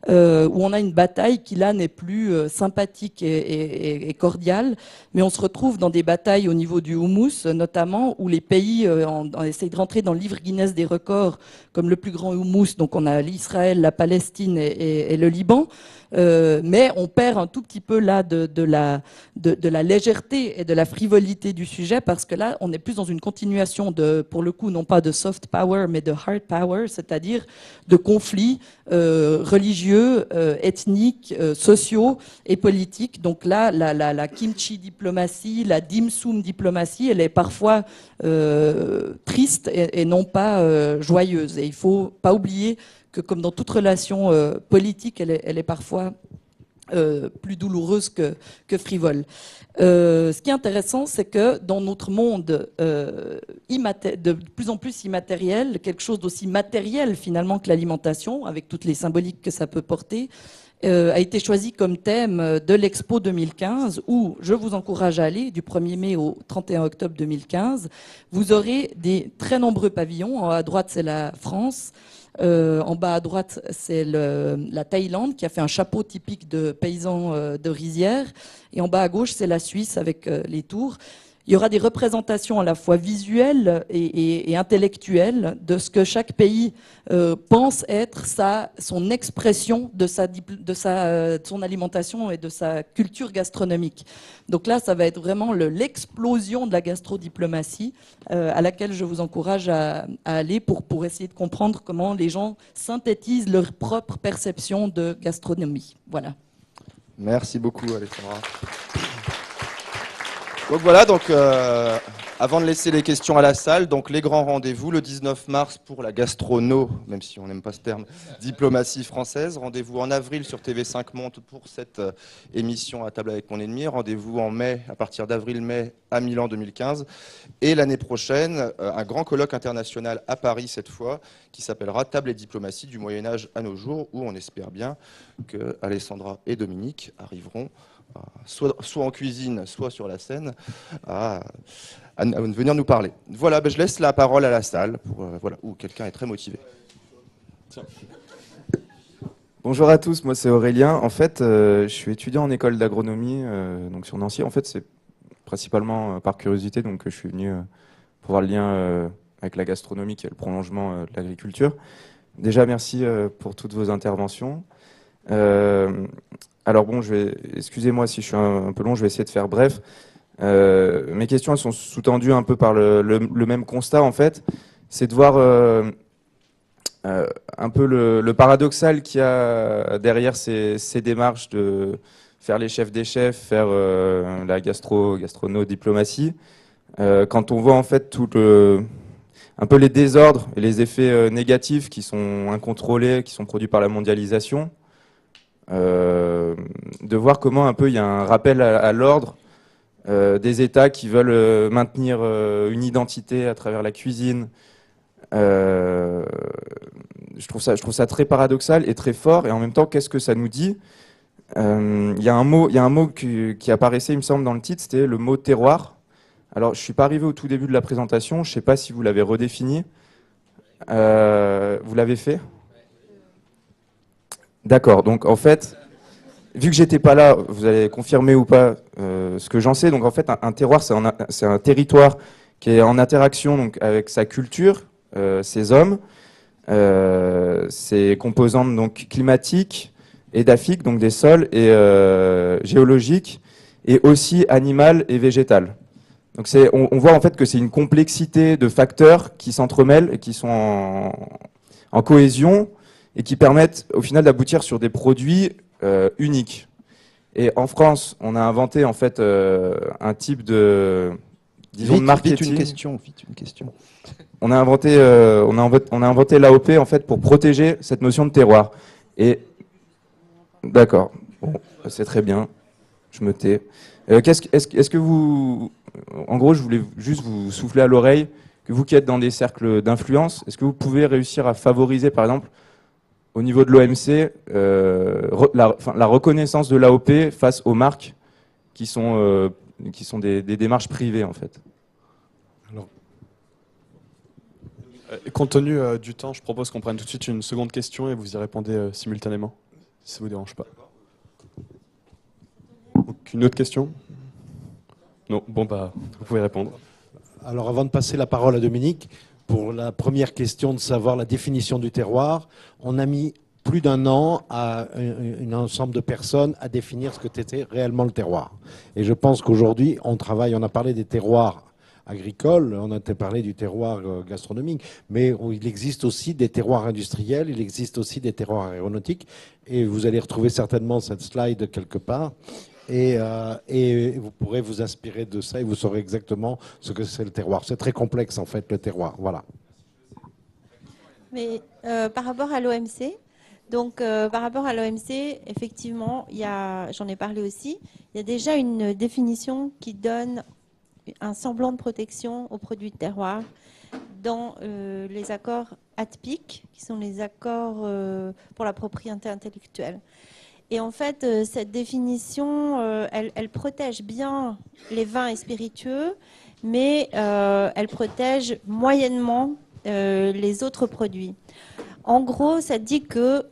où on a une bataille qui là n'est plus sympathique et cordiale, mais on se retrouve dans des batailles au niveau du houmous, notamment, où les pays on essaye de rentrer dans le livre Guinness des records comme le plus grand houmous. Donc on a l'Israël, la Palestine et le Liban, mais on perd un tout petit peu là de la légèreté et de la frivolité du sujet, parce que là on est plus dans une continuation de, pour le coup, non pas de soft power mais de hard power, c'est-à-dire de conflits religieux, ethniques, sociaux et politiques. Donc là, la kimchi diplomatie, la dim sum diplomatie, elle est parfois triste et non pas joyeuse. Et il ne faut pas oublier que, comme dans toute relation politique, elle est parfois plus douloureuse que frivole. Ce qui est intéressant, c'est que dans notre monde de plus en plus immatériel, quelque chose d'aussi matériel finalement que l'alimentation, avec toutes les symboliques que ça peut porter, a été choisi comme thème de l'Expo 2015, où je vous encourage à aller du 1er mai au 31 octobre 2015. Vous aurez des très nombreux pavillons. À droite, c'est la France. En bas à droite, c'est la Thaïlande, qui a fait un chapeau typique de paysans de rizière. Et en bas à gauche, c'est la Suisse avec les tours. Il y aura des représentations à la fois visuelles et intellectuelles de ce que chaque pays pense être son expression de son alimentation et de sa culture gastronomique. Donc là, ça va être vraiment l'explosion de la gastrodiplomatie à laquelle je vous encourage à aller pour essayer de comprendre comment les gens synthétisent leur propre perception de gastronomie. Voilà. Merci beaucoup, Alexandra. Donc voilà, Avant de laisser les questions à la salle, donc les grands rendez-vous, le 19 mars pour la gastrono, même si on n'aime pas ce terme, diplomatie française. Rendez-vous en avril sur TV5 Monde pour cette émission À table avec mon ennemi. Rendez-vous en mai, à partir d'avril-mai, à Milan 2015. Et l'année prochaine, un grand colloque international à Paris cette fois, qui s'appellera Table et diplomatie du Moyen-Âge à nos jours, où on espère bien que Alessandra et Dominique arriveront, soit en cuisine, soit sur la scène, à venir nous parler. Voilà, je laisse la parole à la salle, voilà, où quelqu'un est très motivé. Tiens. Bonjour à tous, moi c'est Aurélien. En fait, je suis étudiant en école d'agronomie, donc sur Nancy. En fait, c'est principalement par curiosité, donc je suis venu pour voir le lien avec la gastronomie, qui est le prolongement de l'agriculture. Déjà, merci pour toutes vos interventions. Alors bon, excusez-moi si je suis un peu long, je vais essayer de faire bref. Mes questions elles sont sous-tendues un peu par le même constat en fait, c'est de voir un peu le paradoxal qu'il y a derrière ces démarches de faire les chefs des chefs, faire la gastrono-diplomatie, quand on voit en fait un peu les désordres et les effets négatifs qui sont incontrôlés, qui sont produits par la mondialisation, de voir comment un peu il y a un rappel à l'ordre des États qui veulent maintenir une identité à travers la cuisine. Je trouve ça très paradoxal et très fort. Et en même temps, qu'est-ce que ça nous dit? Il y a un mot qui apparaissait, il me semble, dans le titre, c'était le mot terroir. Alors, je ne suis pas arrivé au tout début de la présentation. Je ne sais pas si vous l'avez redéfini. Vous l'avez fait? D'accord. Donc, en fait... Vu que j'étais pas là, vous allez confirmer ou pas ce que j'en sais. Donc en fait, un terroir, c'est un territoire qui est en interaction donc, avec sa culture, ses hommes, ses composantes donc, climatiques, édaphiques, donc des sols, et géologiques, et aussi animales et végétales. Donc on voit en fait que c'est une complexité de facteurs qui s'entremêlent et qui sont en cohésion et qui permettent au final d'aboutir sur des produits unique. Et en France, on a inventé en fait un type de, disons, de marketing. Vite une question. On a inventé l'AOP en fait pour protéger cette notion de terroir. Et d'accord, bon, c'est très bien. Je me tais. Est-ce que vous, en gros, je voulais juste vous souffler à l'oreille que vous qui êtes dans des cercles d'influence, est-ce que vous pouvez réussir à favoriser, par exemple, au niveau de l'OMC, la reconnaissance de l'AOP face aux marques qui sont des démarches privées, en fait. Alors, compte tenu du temps, je propose qu'on prenne tout de suite une seconde question et vous y répondez simultanément, si ça ne vous dérange pas. Donc, une autre question? Non, bon, bah, vous pouvez répondre. Alors, avant de passer la parole à Dominique, pour la première question de savoir la définition du terroir, on a mis plus d'1 an à un ensemble de personnes à définir ce que était réellement le terroir. Et je pense qu'aujourd'hui, on a parlé des terroirs agricoles, on a parlé du terroir gastronomique, mais il existe aussi des terroirs industriels, il existe aussi des terroirs aéronautiques, et vous allez retrouver certainement cette slide quelque part. Et vous pourrez vous inspirer de ça et vous saurez exactement ce que c'est le terroir. C'est très complexe en fait le terroir, voilà. Mais par rapport à l'OMC, effectivement, j'en ai parlé aussi, il y a déjà une définition qui donne un semblant de protection aux produits de terroir dans les accords ATPIC, qui sont les accords pour la propriété intellectuelle. Et en fait, cette définition, elle protège bien les vins et spiritueux, mais elle protège moyennement les autres produits. En gros, ça dit que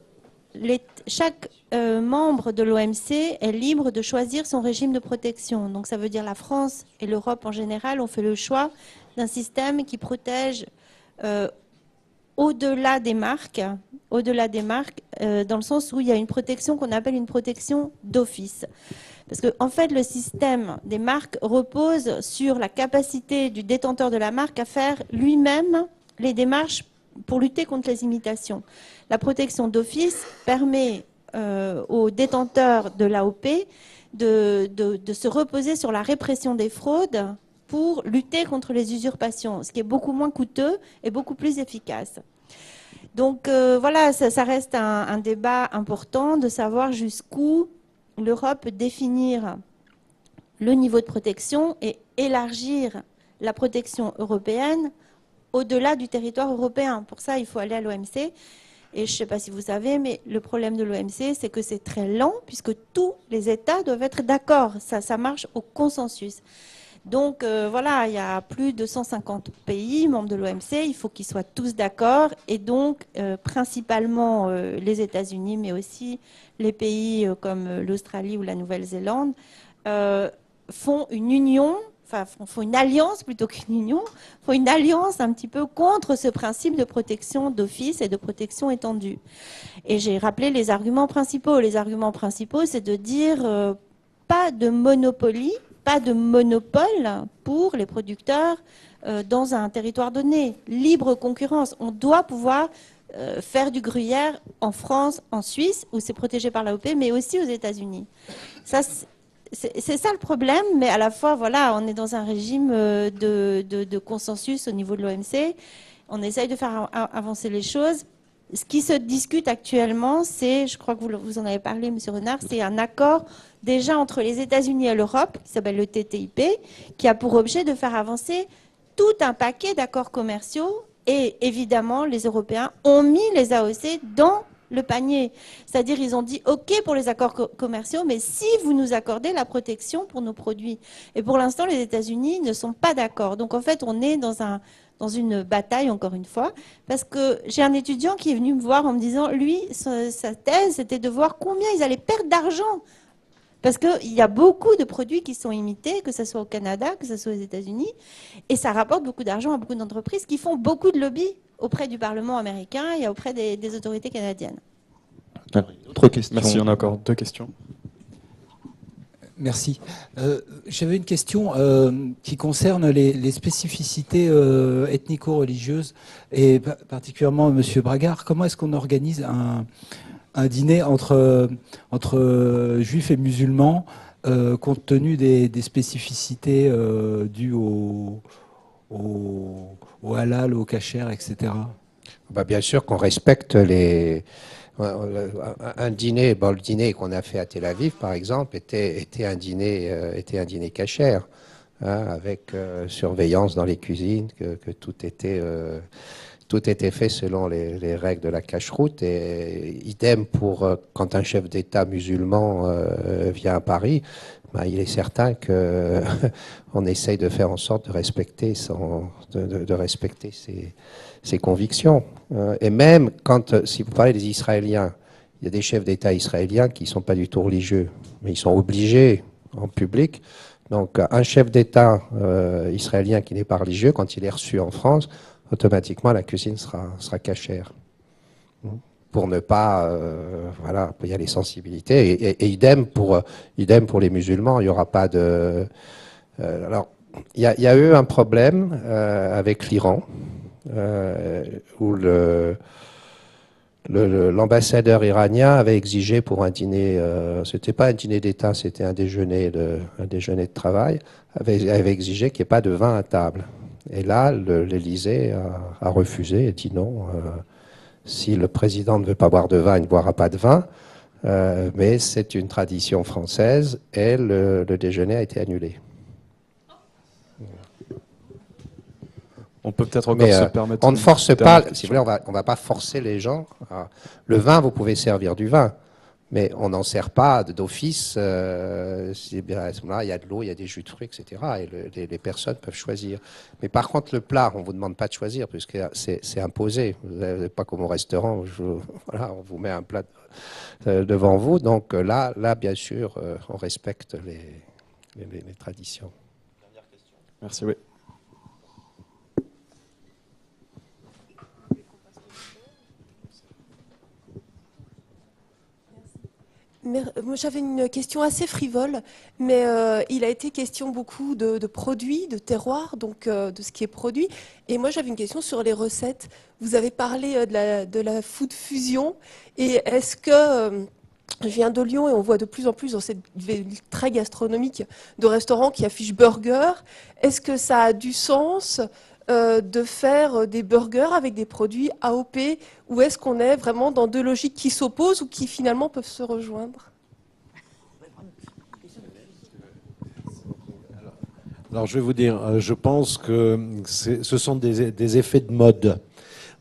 chaque membre de l'OMC est libre de choisir son régime de protection. Donc ça veut dire la France et l'Europe en général ont fait le choix d'un système qui protège au-delà des marques, dans le sens où il y a une protection qu'on appelle une protection d'office. Parce que, en fait, le système des marques repose sur la capacité du détenteur de la marque à faire lui-même les démarches pour lutter contre les imitations. La protection d'office permet aux détenteurs de l'AOP de se reposer sur la répression des fraudes pour lutter contre les usurpations, ce qui est beaucoup moins coûteux et beaucoup plus efficace. Donc voilà, ça reste un débat important de savoir jusqu'où l'Europe peut définir le niveau de protection et élargir la protection européenne au-delà du territoire européen. Pour ça, il faut aller à l'OMC. Et je ne sais pas si vous savez, mais le problème de l'OMC, c'est que c'est très lent, puisque tous les États doivent être d'accord. Ça marche au consensus. Donc voilà, il y a plus de 150 pays membres de l'OMC, il faut qu'ils soient tous d'accord. Et donc, principalement les États-Unis, mais aussi les pays comme l'Australie ou la Nouvelle-Zélande, font une union, enfin font une alliance plutôt qu'une union, font une alliance un petit peu contre ce principe de protection d'office et de protection étendue. Et j'ai rappelé les arguments principaux. Les arguments principaux, c'est de dire pas de monopoly, pas de monopole pour les producteurs dans un territoire donné. Libre concurrence. On doit pouvoir faire du gruyère en France, en Suisse, où c'est protégé par l'AOP, mais aussi aux États-Unis. Ça, c'est ça le problème, mais à la fois, voilà, on est dans un régime de consensus au niveau de l'OMC. On essaye de faire avancer les choses. Ce qui se discute actuellement, c'est, je crois que vous en avez parlé, M. Renard, c'est un accord déjà entre les États-Unis et l'Europe, qui s'appelle le TTIP, qui a pour objet de faire avancer tout un paquet d'accords commerciaux. Et évidemment, les Européens ont mis les AOC dans le panier. C'est-à-dire, ils ont dit OK pour les accords commerciaux, mais si vous nous accordez la protection pour nos produits. Et pour l'instant, les États-Unis ne sont pas d'accord. Donc, en fait, on est dans une bataille, encore une fois, parce que j'ai un étudiant qui est venu me voir en me disant, lui, sa thèse, c'était de voir combien ils allaient perdre d'argent. Parce qu'il y a beaucoup de produits qui sont imités, que ce soit au Canada, que ce soit aux États-Unis, et ça rapporte beaucoup d'argent à beaucoup d'entreprises qui font beaucoup de lobby auprès du Parlement américain et auprès des autorités canadiennes. Autre question. Merci, on a encore 2 questions. Merci. J'avais une question qui concerne les spécificités ethnico-religieuses, et particulièrement M. Bragard. Comment est-ce qu'on organise un dîner entre juifs et musulmans, compte tenu des spécificités dues au halal, au kasher, etc. Bien sûr qu'on respecte un dîner, le dîner qu'on a fait à Tel Aviv, par exemple, était un dîner kasher, hein, avec surveillance dans les cuisines, que tout était fait selon les règles de la cacheroute. Et idem pour quand un chef d'État musulman vient à Paris, il est certain qu'on essaye de faire en sorte de respecter ses convictions. Et même si vous parlez des Israéliens, il y a des chefs d'État israéliens qui ne sont pas du tout religieux, mais ils sont obligés en public. Donc un chef d'État israélien qui n'est pas religieux, quand il est reçu en France, automatiquement la cuisine sera cachère. Pour ne pas, voilà, il y a les sensibilités. Et idem pour les musulmans, il n'y aura pas de... alors, il y a eu un problème avec l'Iran, où l'ambassadeur iranien avait exigé pour un dîner, c'était pas un dîner d'État, c'était un déjeuner de travail, avait exigé qu'il n'y ait pas de vin à table. Et là, l'Élysée a refusé et dit non. Si le président ne veut pas boire de vin, il ne boira pas de vin. Mais c'est une tradition française et le déjeuner a été annulé. On peut peut-être encore se permettre... On ne force pas, si vous voulez, on va pas forcer les gens. Le vin, vous pouvez servir du vin, mais on n'en sert pas d'office. À ce moment-là, il y a de l'eau, il y a des jus de fruits, etc. Et les personnes peuvent choisir. Mais par contre, le plat, on ne vous demande pas de choisir, puisque c'est imposé. Vous n'avez pas comme au restaurant, où voilà, on vous met un plat devant vous. Donc là, bien sûr, on respecte les traditions. Dernière question. Merci, oui. Moi, j'avais une question assez frivole, mais il a été question beaucoup de produits, de terroirs, donc de ce qui est produit. Et moi, j'avais une question sur les recettes. Vous avez parlé de la food fusion. Et est-ce que Je viens de Lyon et on voit de plus en plus dans cette ville très gastronomique de restaurants qui affichent burger. Est-ce que ça a du sens de faire des burgers avec des produits AOP, ou est-ce qu'on est vraiment dans deux logiques qui s'opposent ou qui finalement peuvent se rejoindre? Alors je vais vous dire, je pense que ce sont des effets de mode.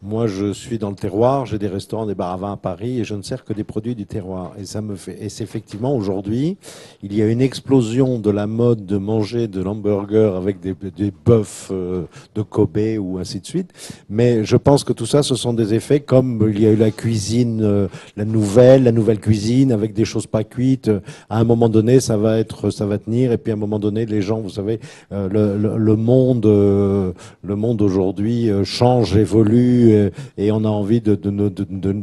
Moi, je suis dans le terroir, j'ai des restaurants, des bars à vin à Paris et je ne sers que des produits du terroir. Et ça me fait. Et c'est effectivement aujourd'hui, il y a une explosion de la mode de manger de l'hamburger avec des bœufs de Kobe ou ainsi de suite. Mais je pense que tout ça, ce sont des effets comme il y a eu la cuisine, la nouvelle cuisine avec des choses pas cuites. À un moment donné, ça va tenir. Et puis à un moment donné, les gens, vous savez, le monde aujourd'hui change, évolue. Et on a envie de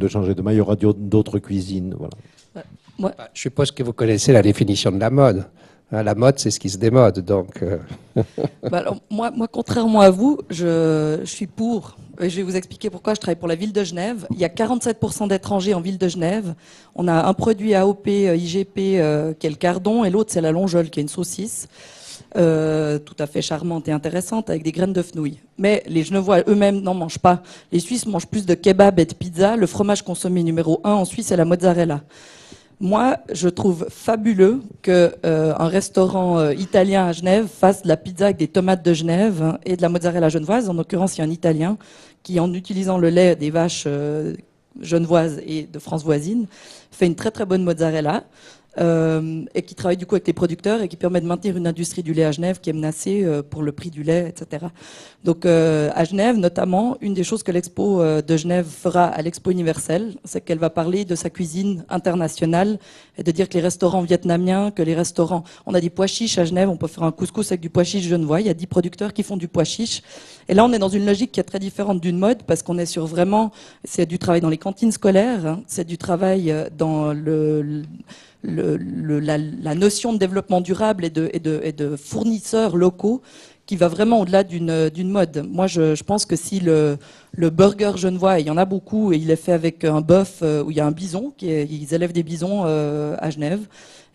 changer de main. Il y aura d'autres cuisines. Voilà. Je suppose que vous connaissez la définition de la mode. La mode, c'est ce qui se démode. Donc, alors, moi, contrairement à vous, je suis pour. Et je vais vous expliquer pourquoi. Je travaille pour la ville de Genève. Il y a 47% d'étrangers en ville de Genève. On a un produit AOP, IGP, qui est le cardon, et l'autre, c'est la longeole, qui est une saucisse. Tout à fait charmante et intéressante avec des graines de fenouil. Mais les Genevois eux-mêmes n'en mangent pas. Les Suisses mangent plus de kebab et de pizza. Le fromage consommé numéro 1 en Suisse, c'est la mozzarella. Moi, je trouve fabuleux que un restaurant italien à Genève fasse de la pizza avec des tomates de Genève et de la mozzarella genevoise. En l'occurrence, il y a un Italien qui, en utilisant le lait des vaches genevoises et de France voisine, fait une très très bonne mozzarella. Et qui travaille du coup avec les producteurs et qui permet de maintenir une industrie du lait à Genève qui est menacée pour le prix du lait, etc. Donc à Genève, notamment, une des choses que l'Expo de Genève fera à l'Expo universelle, c'est qu'elle va parler de sa cuisine internationale et de dire que les restaurants vietnamiens, que les restaurants... On a des pois chiches à Genève, on peut faire un couscous avec du pois chiche genevois, il y a 10 producteurs qui font du pois chiche. Et là, on est dans une logique qui est très différente d'une mode parce qu'on est sur vraiment... C'est du travail dans les cantines scolaires, hein, c'est du travail dans la notion de développement durable et de fournisseurs locaux qui va vraiment au-delà d'une mode. Moi, je pense que si le burger genevois, et il y en a beaucoup, et il est fait avec un bœuf où il y a un bison, ils élèvent des bisons à Genève,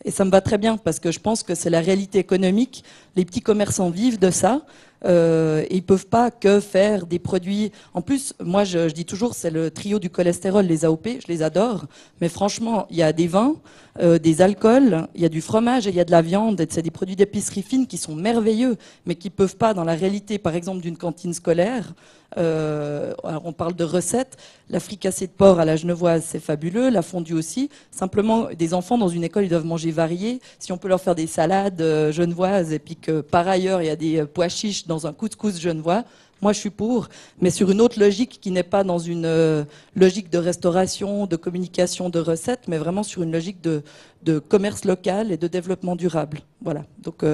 et ça me va très bien parce que je pense que c'est la réalité économique. Les petits commerçants vivent de ça. Et ils peuvent pas que faire des produits. En plus, moi, je dis toujours, c'est le trio du cholestérol, les AOP. Je les adore, mais franchement, il y a des vins, des alcools, il y a du fromage et il y a de la viande. Et c'est des produits d'épicerie fine qui sont merveilleux, mais qui peuvent pas, dans la réalité, par exemple, d'une cantine scolaire. Alors on parle de recettes. La fricassée de porc à la genevoise, c'est fabuleux. La fondue aussi. Simplement, des enfants dans une école, ils doivent manger varié. Si on peut leur faire des salades genevoises et puis que par ailleurs il y a des pois chiches dans un couscous genevois, moi je suis pour. Mais sur une autre logique qui n'est pas dans une logique de restauration, de communication, de recettes, mais vraiment sur une logique de commerce local et de développement durable. Voilà. Donc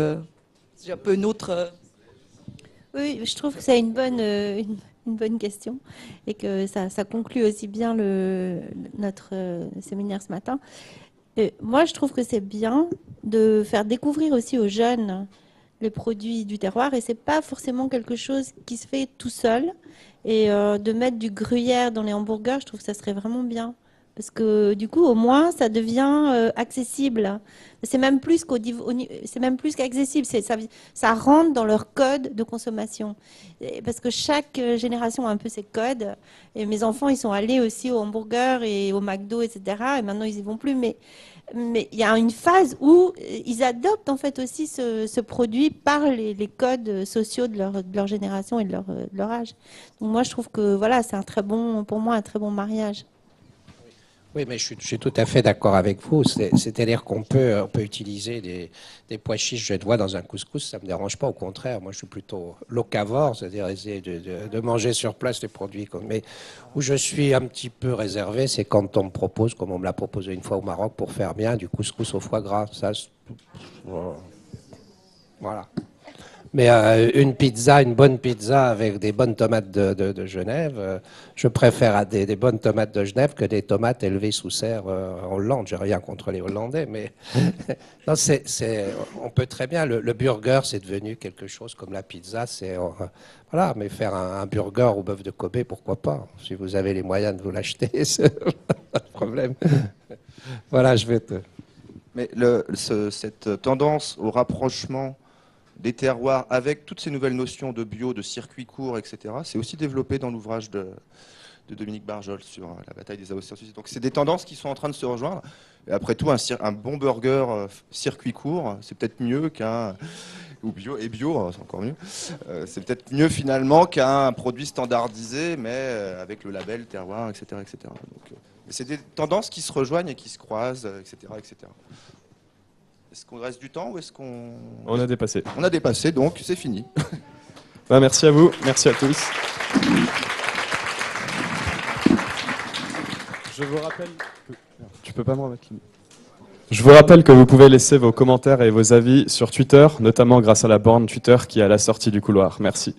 c'est un peu une autre. Oui, je trouve que c'est une bonne question et que ça conclut aussi bien notre séminaire ce matin. Moi, je trouve que c'est bien de faire découvrir aussi aux jeunes les produits du terroir et c'est pas forcément quelque chose qui se fait tout seul. Et de mettre du gruyère dans les hamburgers, je trouve que ça serait vraiment bien. Parce que du coup, au moins, ça devient accessible. C'est même plus qu'accessible. Ça rentre dans leur code de consommation. Parce que chaque génération a un peu ses codes. Et mes enfants, ils sont allés aussi au hamburger et au McDo, etc. Et maintenant, ils y vont plus. Mais il y a une phase où ils adoptent en fait aussi ce produit par les codes sociaux de leur génération et de leur âge. Donc moi, je trouve que voilà, c'est pour moi un très bon mariage. Oui, mais je suis tout à fait d'accord avec vous. C'est-à-dire qu'on peut utiliser des pois chiches genevois dans un couscous, ça ne me dérange pas. Au contraire, moi je suis plutôt locavore, c'est-à-dire essayer de manger sur place les produits. Mais où je suis un petit peu réservé, c'est quand on me propose, comme on me l'a proposé une fois au Maroc, pour faire bien du couscous au foie gras. Ça, voilà. Mais une pizza, une bonne pizza avec des bonnes tomates de Genève, je préfère des bonnes tomates de Genève que des tomates élevées sous serre en Hollande. J'ai rien contre les Hollandais, mais non, on peut très bien. Le burger, c'est devenu quelque chose comme la pizza. Voilà, mais faire un burger au bœuf de Kobe, pourquoi pas? Si vous avez les moyens de vous l'acheter, c'est pas de problème. Voilà, je vais te. Mais cette tendance au rapprochement des terroirs avec toutes ces nouvelles notions de bio, de circuits courts, etc., c'est aussi développé dans l'ouvrage de Dominique Barjol sur la bataille des AOC. Donc c'est des tendances qui sont en train de se rejoindre. Et après tout, un bon burger circuit court, c'est peut-être mieux qu'un... ou bio, et bio, c'est encore mieux. C'est peut-être mieux finalement qu'un produit standardisé, mais avec le label terroir, etc. etc. Donc, c'est des tendances qui se rejoignent et qui se croisent, etc. etc. Est-ce qu'on reste du temps ou est-ce qu'on... On a dépassé. On a dépassé, donc c'est fini. Bah, merci à vous, merci à tous. Je vous rappelle que... Tu peux pas me remettre. Je vous rappelle que vous pouvez laisser vos commentaires et vos avis sur Twitter, notamment grâce à la borne Twitter qui est à la sortie du couloir. Merci.